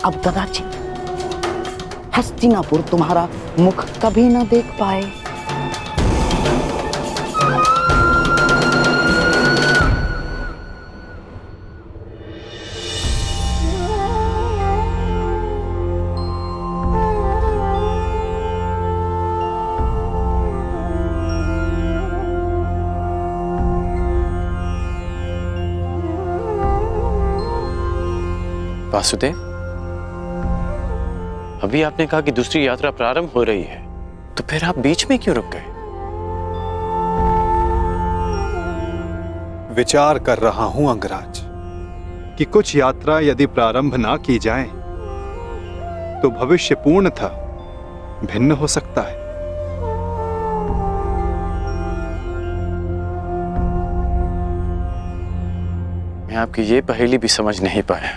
[SPEAKER 7] अब कदाचित हस्तिनापुर तुम्हारा मुख कभी न देख पाए।
[SPEAKER 1] वासुदेव, अभी आपने कहा कि दूसरी यात्रा प्रारंभ हो रही है, तो फिर आप बीच में क्यों रुक गए?
[SPEAKER 2] विचार कर रहा हूं अंगराज कि कुछ यात्रा यदि प्रारंभ ना की जाए तो भविष्य पूर्णतः भिन्न हो सकता है।
[SPEAKER 1] मैं आपकी ये पहेली भी समझ नहीं पाया।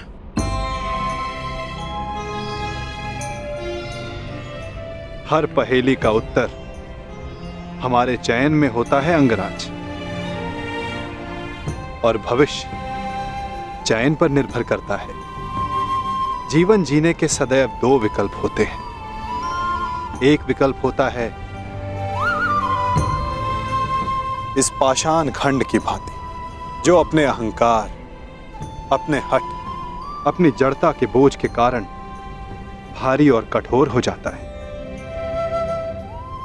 [SPEAKER 2] हर पहेली का उत्तर हमारे चयन में होता है अंगराज, और भविष्य चयन पर निर्भर करता है। जीवन जीने के सदैव दो विकल्प होते हैं। एक विकल्प होता है इस पाषाण खंड की भांति, जो अपने अहंकार, अपने हठ, अपनी जड़ता के बोझ के कारण भारी और कठोर हो जाता है,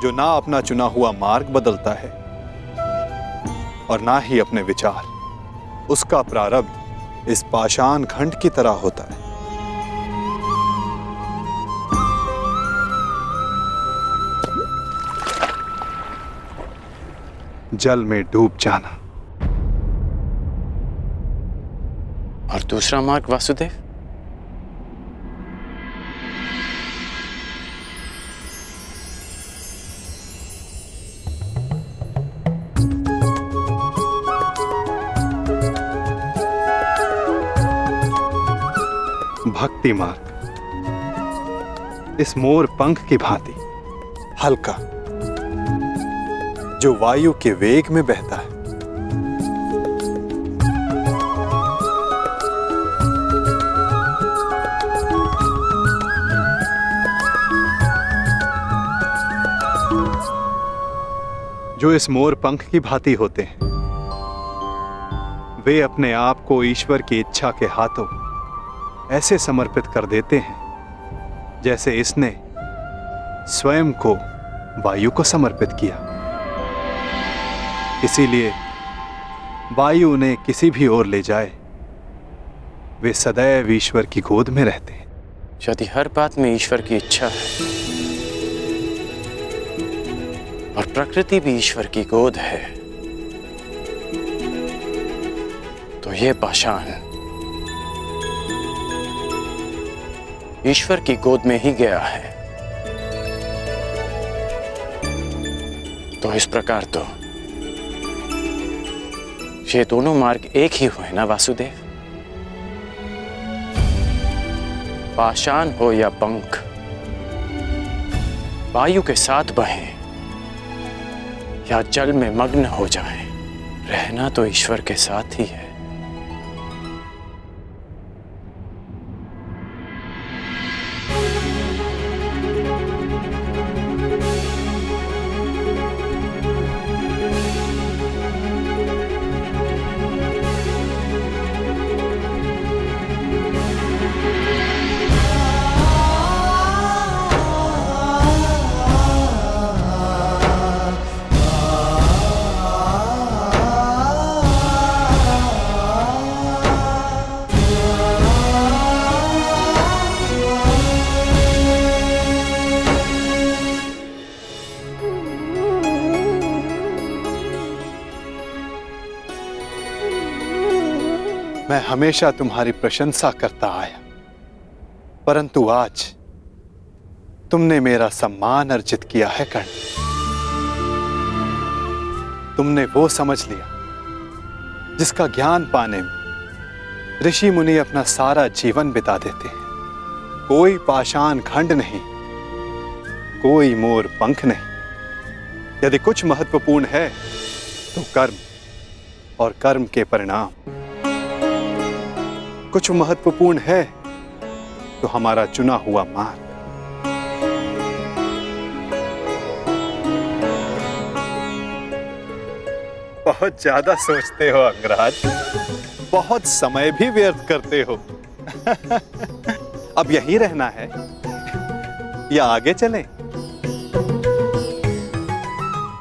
[SPEAKER 2] जो ना अपना चुना हुआ मार्ग बदलता है और ना ही अपने विचार। उसका प्रारब्ध इस पाषाण खंड की तरह होता है। जल में डूब जाना।
[SPEAKER 1] और दूसरा मार्ग वासुदेव?
[SPEAKER 2] भक्ति मार्ग, इस मोर पंख की भांति हल्का, जो वायु के वेग में बहता है। जो इस मोर पंख की भांति होते हैं, वे अपने आप को ईश्वर की इच्छा के हाथों ऐसे समर्पित कर देते हैं जैसे इसने स्वयं को वायु को समर्पित किया। इसीलिए वायु उन्हें किसी भी ओर ले जाए, वे सदैव ईश्वर की गोद में रहते हैं।
[SPEAKER 1] यदि हर बात में ईश्वर की इच्छा है और प्रकृति भी ईश्वर की गोद है, तो ये पाषाण ईश्वर की गोद में ही गया है। तो इस प्रकार तो ये दोनों मार्ग एक ही हुए ना वासुदेव? पाषाण हो या पंख, वायु के साथ बहें या जल में मग्न हो जाएं, रहना तो ईश्वर के साथ ही है।
[SPEAKER 2] मैं हमेशा तुम्हारी प्रशंसा करता आया, परंतु आज तुमने मेरा सम्मान अर्जित किया है कर्ण। तुमने वो समझ लिया जिसका ज्ञान पाने में ऋषि मुनि अपना सारा जीवन बिता देते हैं। कोई पाषाण खंड नहीं, कोई मोर पंख नहीं। यदि कुछ महत्वपूर्ण है तो कर्म और कर्म के परिणाम। कुछ महत्वपूर्ण है तो हमारा चुना हुआ मार्ग। बहुत ज्यादा सोचते हो अंगराज, बहुत समय भी व्यर्थ करते हो। अब यहीं रहना है या आगे चलें?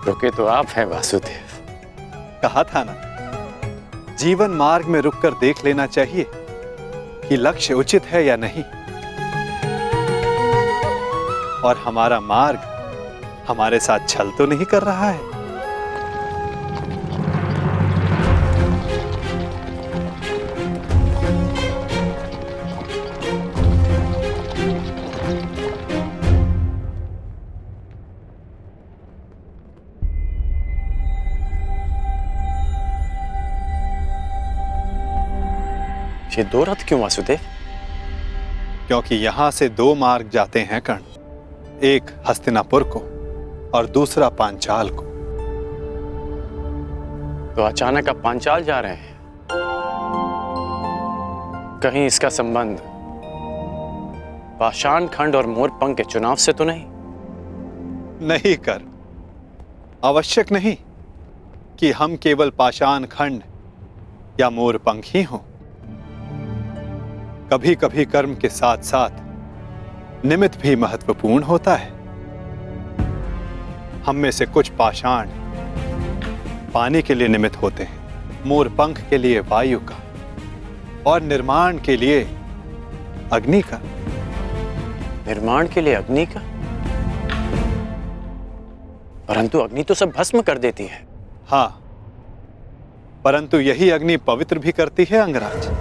[SPEAKER 1] रुके तो आप हैं वासुदेव।
[SPEAKER 2] कहा था ना, जीवन मार्ग में रुककर देख लेना चाहिए कि लक्ष्य उचित है या नहीं। और हमारा मार्ग हमारे साथ छल तो नहीं कर रहा है।
[SPEAKER 1] ये दो रथ क्यों वासुदेव?
[SPEAKER 2] क्योंकि यहां से दो मार्ग जाते हैं कर्ण, एक हस्तिनापुर को और दूसरा पांचाल को।
[SPEAKER 1] तो अचानक आप पांचाल जा रहे हैं? कहीं इसका संबंध पाषाण खंड और मोरपंख के चुनाव से तो नहीं?
[SPEAKER 2] नहीं कर, आवश्यक नहीं कि हम केवल पाषाण खंड या मोरपंख ही हों। कभी कभी कर्म के साथ साथ निमित्त भी महत्वपूर्ण होता है। हम में से कुछ पाषाण पानी के लिए निमित्त होते हैं, मोरपंख के लिए वायु का, और निर्माण के लिए अग्नि का।
[SPEAKER 1] निर्माण के लिए अग्नि का? परंतु अग्नि तो सब भस्म कर देती है।
[SPEAKER 2] हाँ, परंतु यही अग्नि पवित्र भी करती है अंगराज।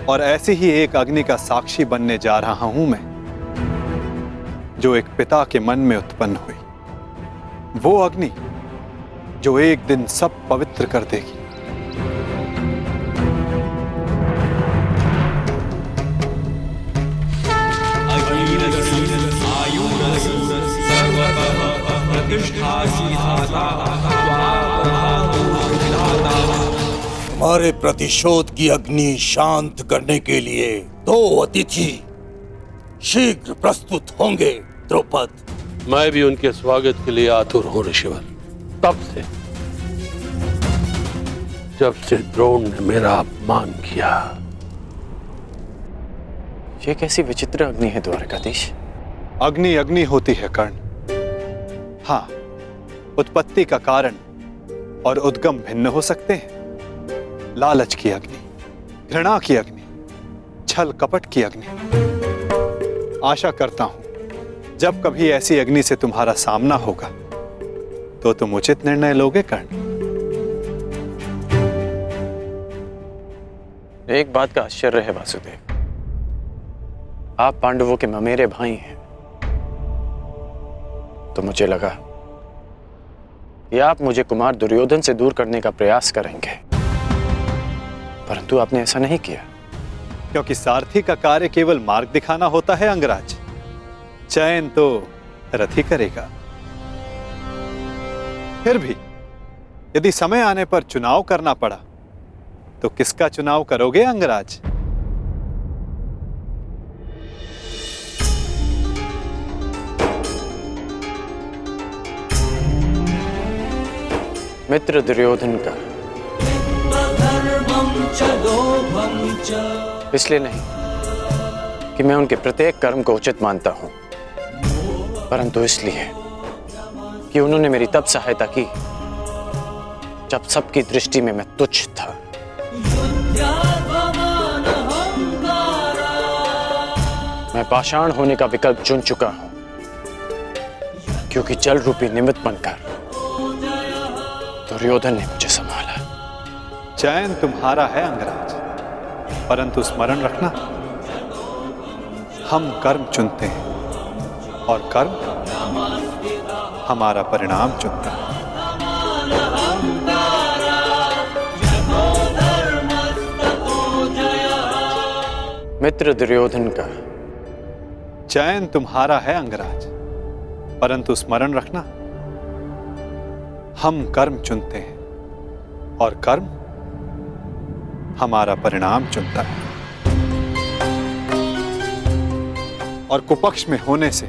[SPEAKER 2] और ऐसी ही एक अग्नि का साक्षी बनने जा रहा हूं मैं, जो एक पिता के मन में उत्पन्न हुई। वो अग्नि जो एक दिन सब पवित्र कर देगी।
[SPEAKER 14] हमारे प्रतिशोध की अग्नि शांत करने के लिए दो अतिथि शीघ्र प्रस्तुत होंगे द्रौपद।
[SPEAKER 15] मैं भी उनके स्वागत के लिए आतुर हूं ऋषिवर। तब से जब से द्रोण ने मेरा अपमान किया।
[SPEAKER 1] ये कैसी विचित्र अग्नि है द्वारकाधीश?
[SPEAKER 2] अग्नि अग्नि होती है कर्ण। हाँ, उत्पत्ति का कारण और उद्गम भिन्न हो सकते हैं। लालच की अग्नि, घृणा की अग्नि, छल कपट की अग्नि। आशा करता हूं जब कभी ऐसी अग्नि से तुम्हारा सामना होगा तो तुम उचित निर्णय लोगे कर्ण।
[SPEAKER 1] एक बात का आश्चर्य है वासुदेव, आप पांडवों के ममेरे भाई हैं, तो मुझे लगा कि आप मुझे कुमार दुर्योधन से दूर करने का प्रयास करेंगे, परंतु आपने ऐसा नहीं किया।
[SPEAKER 2] क्योंकि सारथी का कार्य केवल मार्ग दिखाना होता है अंगराज, चयन तो रथ ही करेगा। फिर भी यदि समय आने पर चुनाव करना पड़ा तो किसका चुनाव करोगे अंगराज?
[SPEAKER 1] मित्र दुर्योधन का। इसलिए नहीं कि मैं उनके प्रत्येक कर्म को उचित मानता हूं, परंतु इसलिए कि उन्होंने मेरी तब सहायता की जब सबकी दृष्टि में मैं तुच्छ था। मैं पाषाण होने का विकल्प चुन चुका हूं, क्योंकि जल रूपी निमित्त बनकर दुर्योधन ने मुझे संभाला।
[SPEAKER 2] चयन तुम्हारा है अंगराज, परंतु स्मरण रखना, हम कर्म चुनते हैं और कर्म हमारा परिणाम चुनता है।
[SPEAKER 1] मित्र दुर्योधन का।
[SPEAKER 2] चयन तुम्हारा है अंगराज, परंतु स्मरण रखना, हम कर्म चुनते हैं और कर्म हमारा परिणाम चुनता है। और कुपक्ष में होने से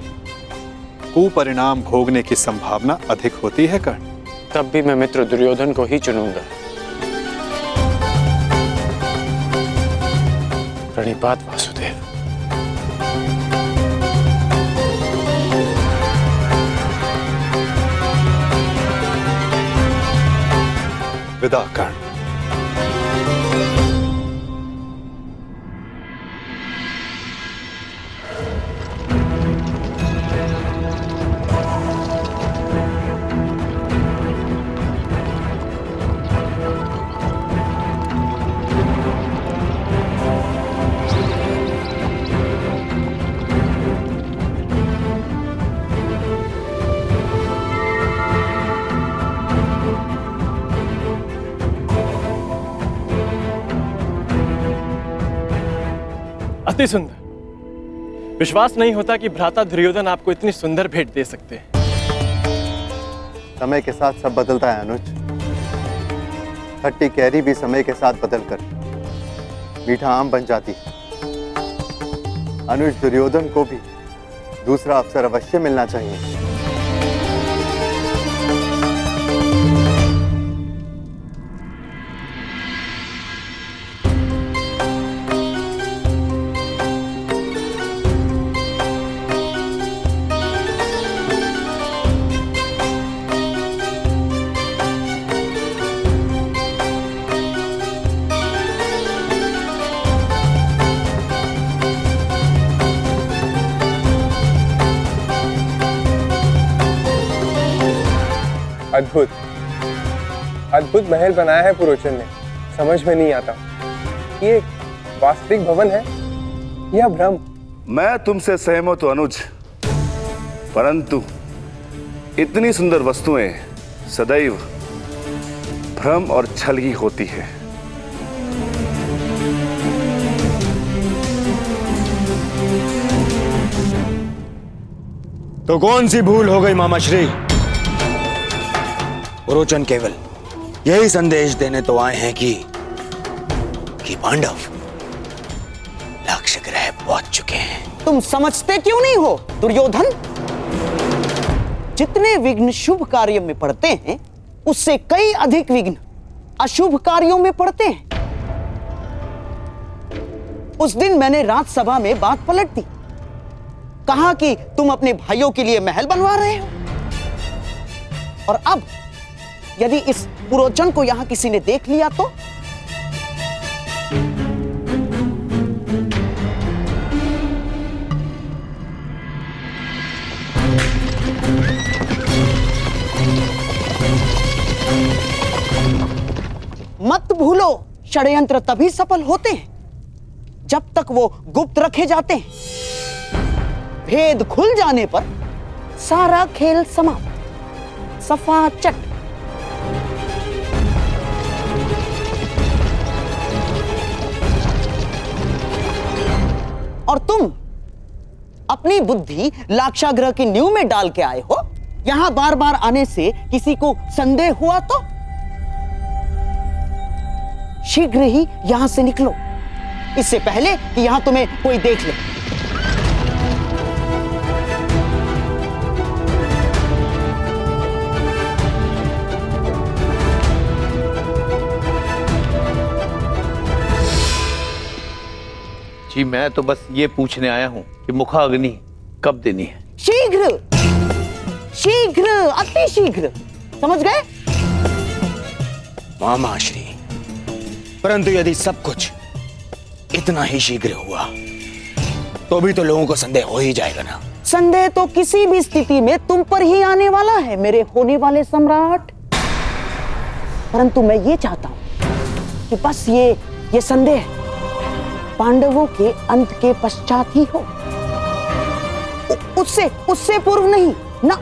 [SPEAKER 2] कुपरिणाम भोगने की संभावना अधिक होती है कर्ण।
[SPEAKER 1] तब भी मैं मित्र दुर्योधन को ही चुनूंगा। प्रणिपात वासुदेव।
[SPEAKER 2] विदा कर्ण।
[SPEAKER 16] अति सुंदर। विश्वास नहीं होता कि भ्राता दुर्योधन आपको इतनी सुंदर भेंट दे सकते हैं।
[SPEAKER 3] समय के साथ सब बदलता है अनुज। खट्टी कैरी भी समय के साथ बदलकर मीठा आम बन जाती है। अनुज, दुर्योधन को भी दूसरा अवसर अवश्य मिलना चाहिए।
[SPEAKER 17] अद्भुत अद्भुत महल बनाया है पुरोचन ने। समझ में नहीं आता ये वास्तविक भवन है या भ्रम।
[SPEAKER 6] मैं तुमसे सहमत हूं अनुज, परंतु इतनी सुंदर वस्तुएं सदैव भ्रम और छल ही होती है।
[SPEAKER 4] तो कौन सी भूल हो गई मामाश्री? पुरोचन केवल यही संदेश देने तो आए हैं कि पांडव लक्ष्य ग्रह पहुंच चुके हैं।
[SPEAKER 7] तुम समझते क्यों नहीं हो दुर्योधन? जितने विघ्न शुभ कार्य में पड़ते हैं उससे कई अधिक विघ्न अशुभ कार्यों में पड़ते हैं। उस दिन मैंने राजसभा में बात पलट दी, कहा कि तुम अपने भाइयों के लिए महल बनवा रहे हो, और अब यदि इस पुरोचन को यहां किसी ने देख लिया तो? मत भूलो, षड्यंत्र तभी सफल होते हैं जब तक वो गुप्त रखे जाते हैं। भेद खुल जाने पर सारा खेल समाप्त, सफा चट। और तुम अपनी बुद्धि लाक्षागृह की नींव में डाल के आए हो। यहां बार बार आने से किसी को संदेह हुआ तो? शीघ्र ही यहां से निकलो, इससे पहले कि यहां तुम्हें कोई देख ले।
[SPEAKER 18] जी मैं तो बस ये पूछने आया हूं कि मुखाग्नि कब देनी है?
[SPEAKER 7] शीघ्र, शीघ्र, अति शीघ्र, समझ गए?
[SPEAKER 4] मामा श्री, परंतु यदि सब कुछ इतना ही शीघ्र हुआ तो भी तो लोगों को संदेह हो ही जाएगा ना।
[SPEAKER 7] संदेह तो किसी भी स्थिति में तुम पर ही आने वाला है मेरे होने वाले सम्राट। परंतु मैं ये चाहता हूं कि बस ये संदेह पांडवों के अंत के पश्चात ही हो, उससे पूर्व नहीं ना।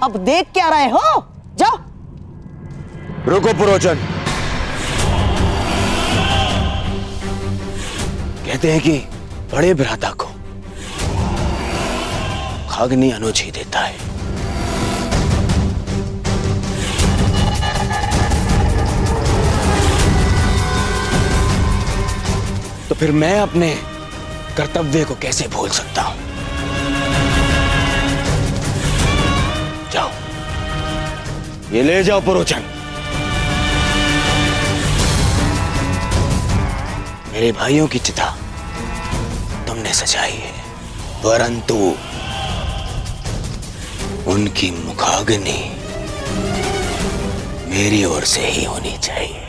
[SPEAKER 7] अब देख क्या रहे हो, जाओ।
[SPEAKER 4] रुको पुरोचन, कहते हैं कि बड़े भ्राता को मुखाग्नि अनुज ही देता है। तो फिर मैं अपने कर्तव्य को कैसे भूल सकता हूं? जाओ, ये ले जाओ पुरोचन। मेरे भाइयों की चिता तुमने सजाई है, परंतु उनकी मुखाग्नि मेरी ओर से ही होनी चाहिए।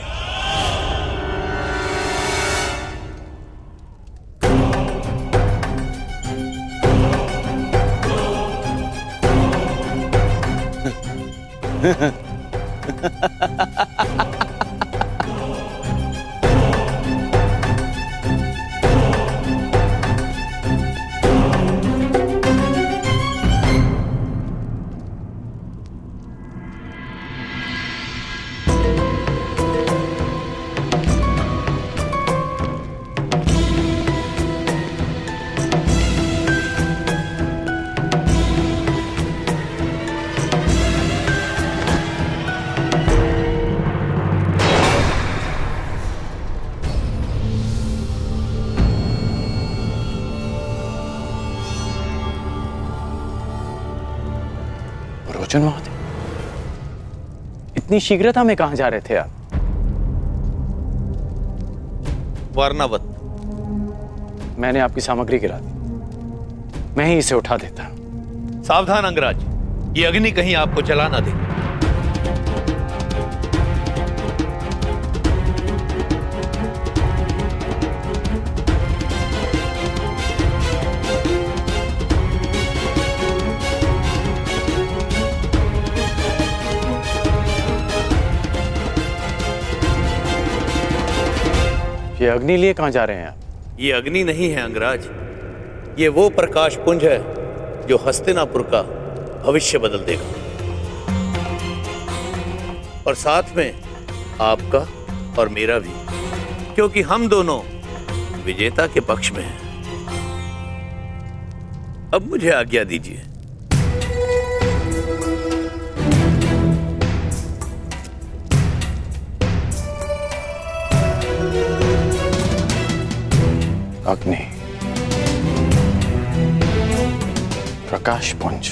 [SPEAKER 1] महोदय, इतनी शीघ्रता में कहां जा रहे थे आप?
[SPEAKER 18] वर्णावत।
[SPEAKER 1] मैंने आपकी सामग्री गिरा दी, मैं ही इसे उठा देता।
[SPEAKER 18] सावधान अंगराज, ये अग्नि कहीं आपको जला ना दे।
[SPEAKER 1] ये अग्नि लिए कहां जा रहे हैं आप?
[SPEAKER 18] ये अग्नि नहीं है अंगराज, ये वो प्रकाश पुंज है जो हस्तिनापुर का भविष्य बदल देगा, और साथ में आपका और मेरा भी, क्योंकि हम दोनों विजेता के पक्ष में हैं। अब मुझे आज्ञा दीजिए।
[SPEAKER 1] अग्नि, प्रकाश पुंज,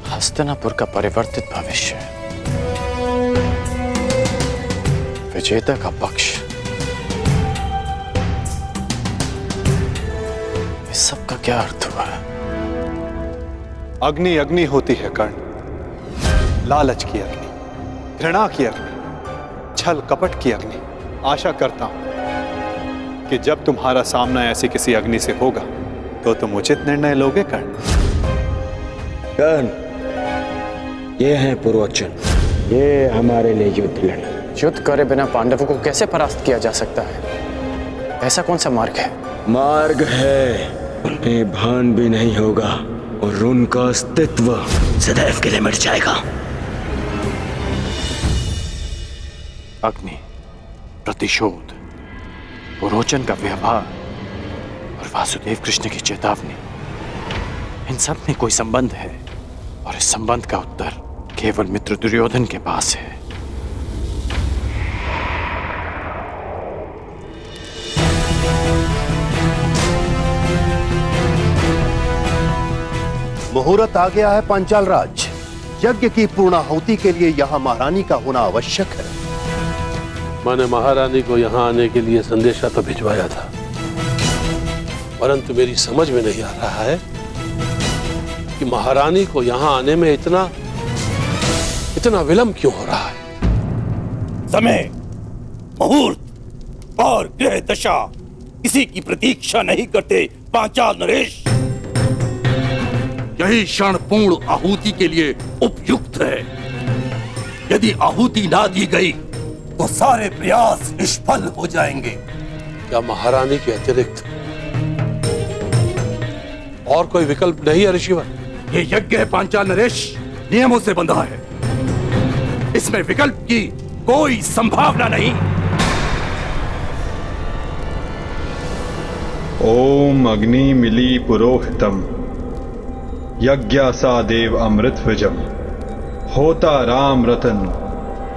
[SPEAKER 1] हस्तिनापुर का परिवर्तित भविष्य, विजेता का पक्ष, इस सब का क्या अर्थ हुआ?
[SPEAKER 2] अग्नि अग्नि होती है कर्ण, लालच की अग्नि, घृणा की अग्नि, छल कपट की अग्नि। आशा करता हूं कि जब तुम्हारा सामना ऐसी किसी अग्नि से होगा तो तुम उचित निर्णय लोगे कर्ण।
[SPEAKER 4] कर्ण, ये है पुरोचन, ये हमारे लिए युद्ध लड़े।
[SPEAKER 1] युद्ध करे बिना पांडवों को कैसे परास्त किया जा सकता है? ऐसा कौन सा मार्ग है?
[SPEAKER 4] मार्ग है, उन्हें भान भी नहीं होगा और उनका अस्तित्व सदैव के लिए मिट जाएगा।
[SPEAKER 1] अग्नि, प्रतिशोध, पुरोचन का व्यवहार और और वासुदेव कृष्ण की चेतावनी, इन सब में कोई संबंध है, और इस संबंध का उत्तर केवल मित्र दुर्योधन के पास है।
[SPEAKER 19] मुहूर्त आ गया है पांचाल राज। यज्ञ की पूर्णाहुति के लिए यहाँ महारानी का होना आवश्यक है।
[SPEAKER 15] मैंने महारानी को यहाँ आने के लिए संदेशा तो भिजवाया था, परंतु मेरी समझ में नहीं आ रहा है कि महारानी को यहाँ आने में इतना विलंब क्यों हो रहा है।
[SPEAKER 14] समय, मुहूर्त और ग्रह दशा किसी की प्रतीक्षा नहीं करते पांचाल नरेश। यही क्षण पूर्ण आहुति के लिए उपयुक्त है। यदि आहुति ना दी गई तो सारे प्रयास निष्फल हो जाएंगे।
[SPEAKER 15] क्या महारानी के अतिरिक्त और कोई विकल्प नहीं है ऋषिवर?
[SPEAKER 14] ये यज्ञ है पांचाल नरेश, नियमों से बंधा है। इसमें विकल्प की कोई संभावना नहीं।
[SPEAKER 2] ओम अग्नि मिली पुरोहितम यज्ञासा देव अमृत विजम होता राम रतन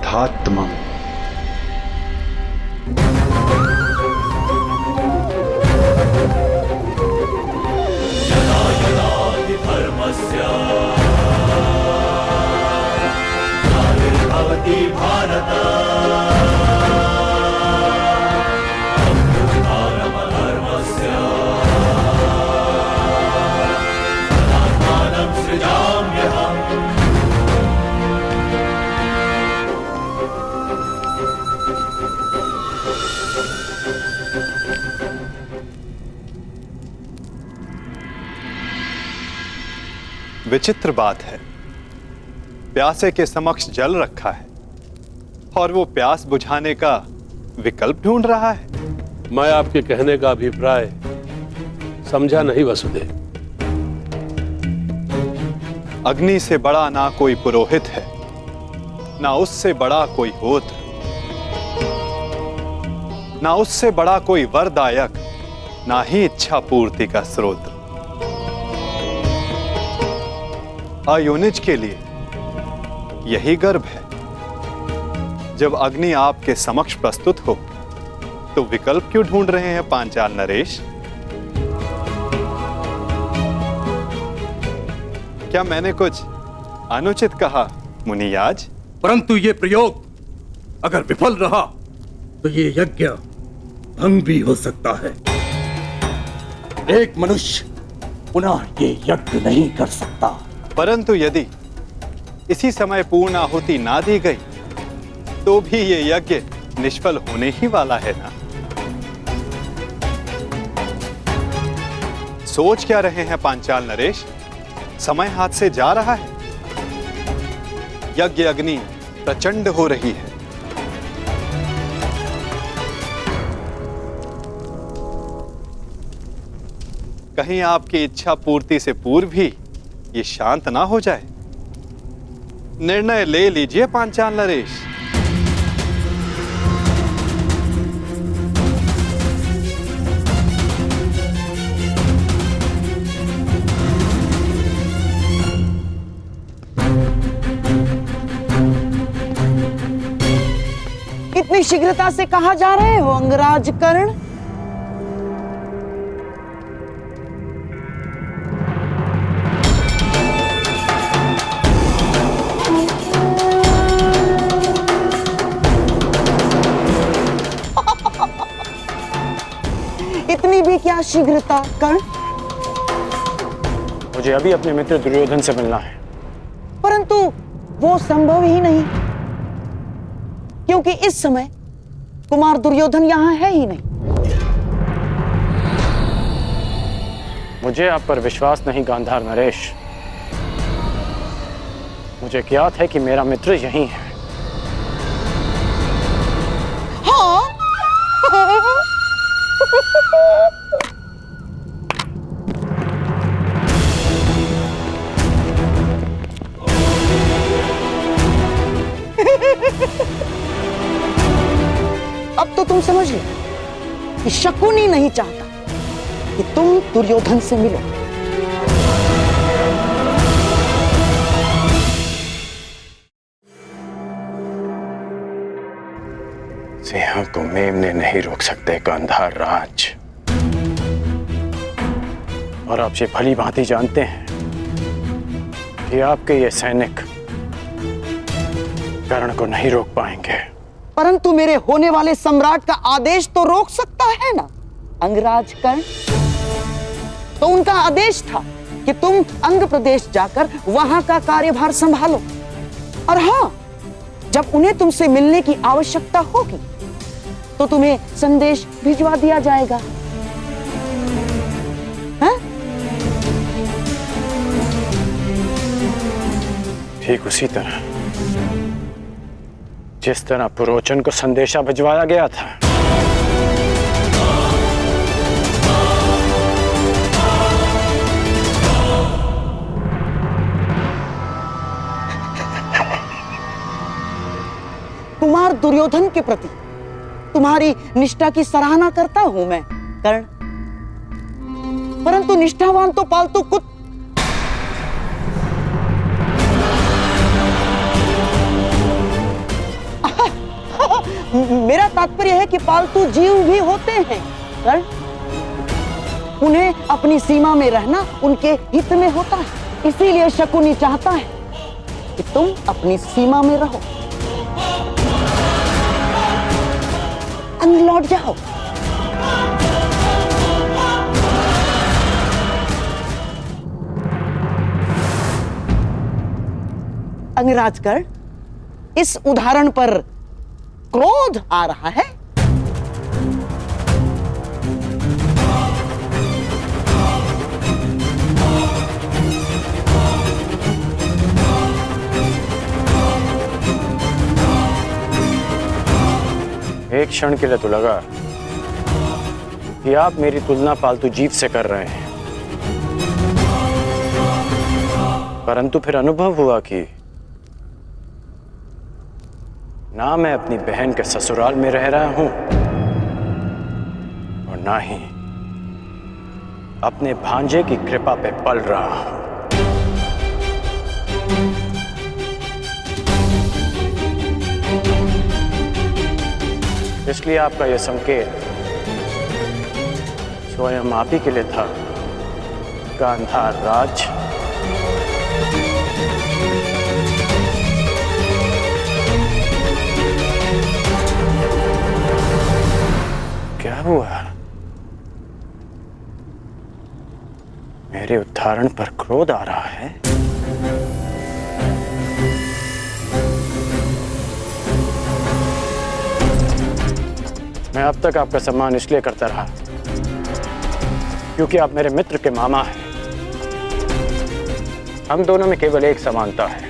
[SPEAKER 2] धात्मम।
[SPEAKER 10] यदा यदा हि धर्मस्य ग्लानिर्भवति भारत अभ्युत्थानमधर्मस्य तदात्मानं सृजाम्यहम्।
[SPEAKER 2] विचित्र बात है, प्यासे के समक्ष जल रखा है और वो प्यास बुझाने का विकल्प ढूंढ रहा है।
[SPEAKER 15] मैं आपके कहने का अभिप्राय समझा नहीं वसुदेव।
[SPEAKER 2] अग्नि से बड़ा ना कोई पुरोहित है, ना उससे बड़ा कोई होत्र, ना उससे बड़ा कोई वरदायक, ना ही इच्छा पूर्ति का स्रोत। अयोनिज के लिए यही गर्भ है। जब अग्नि आपके समक्ष प्रस्तुत हो तो विकल्प क्यों ढूंढ रहे हैं पांचाल नरेश? क्या मैंने कुछ अनुचित कहा मुनियाज?
[SPEAKER 14] परंतु ये प्रयोग अगर विफल रहा तो ये यज्ञ भंग भी हो सकता है। एक मनुष्य पुनः ये यज्ञ नहीं कर सकता।
[SPEAKER 2] परंतु यदि इसी समय पूर्ण आहुति ना दी गई तो भी ये यज्ञ निष्फल होने ही वाला है ना। सोच क्या रहे हैं पांचाल नरेश? समय हाथ से जा रहा है। यज्ञ अग्नि प्रचंड हो रही है। कहीं आपकी इच्छा पूर्ति से पूर्व ही ये शांत ना हो जाए। निर्णय ले लीजिए पांचाल नरेश।
[SPEAKER 7] इतनी शीघ्रता से कहाँ जा रहे हो अंगराज कर्ण? इतनी भी क्या शीघ्रता कर्ण?
[SPEAKER 1] मुझे अभी अपने मित्र दुर्योधन से मिलना है।
[SPEAKER 7] परंतु वो संभव ही नहीं, क्योंकि इस समय कुमार दुर्योधन यहां है ही नहीं।
[SPEAKER 1] मुझे आप पर विश्वास नहीं गांधार नरेश। मुझे ज्ञात है कि मेरा मित्र यहीं है।
[SPEAKER 7] हाँ? अब तो तुम समझ लो कि शकुनी नहीं चाहता कि कि तुम दुर्योधन से मिलो।
[SPEAKER 1] सिंह को मेमने नहीं रोक सकते गांधार राज। और आप ये भली भांति जानते हैं कि आपके ये सैनिक कर्ण को नहीं रोक पाएंगे।
[SPEAKER 7] परंतु मेरे होने वाले सम्राट का आदेश तो रोक सकता है ना अंगराज कर्ण। तो उनका आदेश था कि तुम अंग प्रदेश जाकर वहां का कार्यभार संभालो। और हां, जब उन्हें तुमसे मिलने की आवश्यकता होगी तो तुम्हें संदेश भिजवा दिया जाएगा। हैं?
[SPEAKER 1] ठीक उसी तरह जिस तरह पुरोचन को संदेशा भिजवाया गया था।
[SPEAKER 7] कुमार दुर्योधन के प्रति तुम्हारी निष्ठा की सराहना करता हूं मैं कर्ण, परंतु निष्ठावान तो पालतू कुत्ते। मेरा तात्पर्य है कि पालतू जीव भी होते हैं कर्ण। उन्हें अपनी सीमा में रहना उनके हित में होता है। इसीलिए शकुनी चाहता है कि तुम अपनी सीमा में रहो। अंग लौट जाओ। अंगराज कर्ण, इस उदाहरण पर क्रोध आ रहा है।
[SPEAKER 1] एक क्षण के लिए तो लगा कि आप मेरी तुलना पालतू जीव से कर रहे हैं, परंतु फिर अनुभव हुआ कि ना मैं अपनी बहन के ससुराल में रह रहा हूं और ना ही अपने भांजे की कृपा पे पल रहा हूं। इसलिए आपका यह संकेत स्वयं आप ही के लिए था गांधार राज। क्या हुआ? मेरे उदाहरण पर क्रोध आ रहा है? मैं अब तक आपका सम्मान इसलिए करता रहा क्योंकि आप मेरे मित्र के मामा हैं। हम दोनों में केवल एक समानता है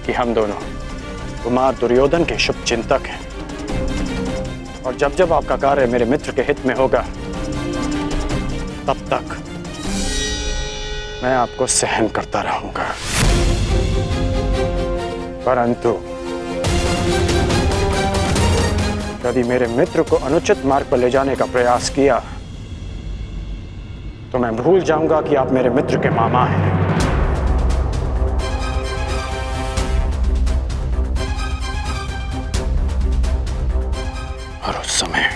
[SPEAKER 1] कि हम दोनों कुमार दुर्योधन के शुभ चिंतक हैं। और जब जब आपका कार्य मेरे मित्र के हित में होगा तब तक मैं आपको सहन करता रहूंगा। परंतु यदि मेरे मित्र को अनुचित मार्ग पर ले जाने का प्रयास किया तो मैं भूल जाऊंगा कि आप मेरे मित्र के मामा हैं। और उस समय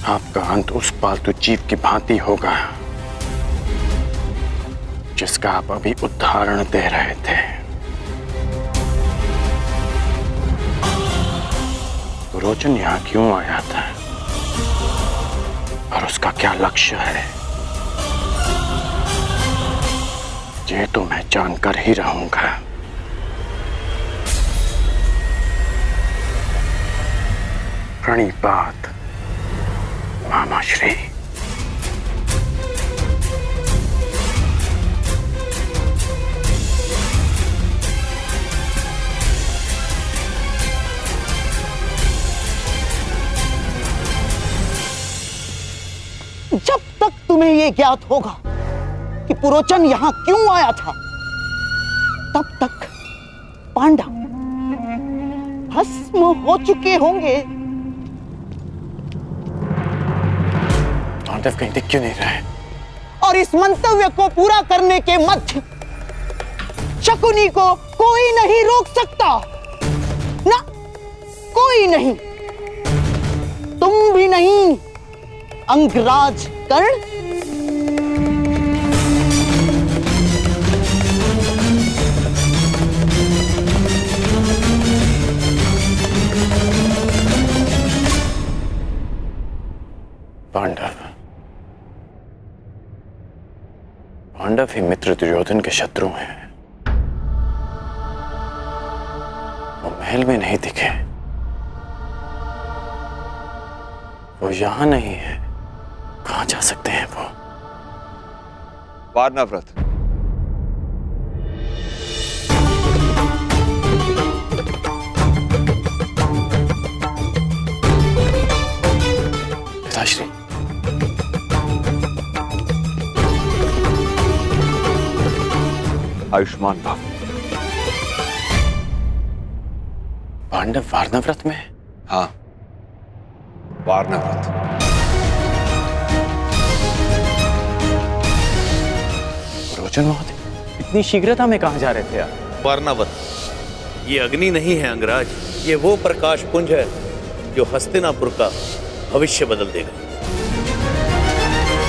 [SPEAKER 1] आपका अंत उस पालतू जीव की भांति होगा जिसका आप अभी उदाहरण दे रहे थे। पुरोचन यहां क्यों आया था और उसका क्या लक्ष्य है, ये तो मैं जानकर ही रहूंगा। प्रणिपात मामाश्री।
[SPEAKER 7] जब तक तुम्हें यह ज्ञात होगा कि पुरोचन यहां क्यों आया था तब तक पांडव भस्म हो चुके होंगे।
[SPEAKER 1] पांडव कहीं दिख क्यों नहीं रहे?
[SPEAKER 7] और इस मंतव्य को पूरा करने के मध्य शकुनी को कोई नहीं रोक सकता, ना कोई नहीं, तुम भी नहीं अंगराज कर्ण।
[SPEAKER 1] पांडव ही मित्र दुर्योधन के शत्रु हैं। वो महल में नहीं दिखे, वो यहां नहीं है, कहां जा सकते हैं वो?
[SPEAKER 20] वारनाव्रत।
[SPEAKER 1] पिताश्री,
[SPEAKER 20] आयुष्मान भव।
[SPEAKER 1] पांडव वारनाव्रत में?
[SPEAKER 20] हाँ, वारनाव्रत।
[SPEAKER 1] रोचन महोदय, इतनी शीघ्रता में कहां जा रहे थे आप?
[SPEAKER 18] वारनावत, ये अग्नि नहीं है अंगराज, ये वो प्रकाश पुंज है जो हस्तिनापुर का भविष्य बदल देगा।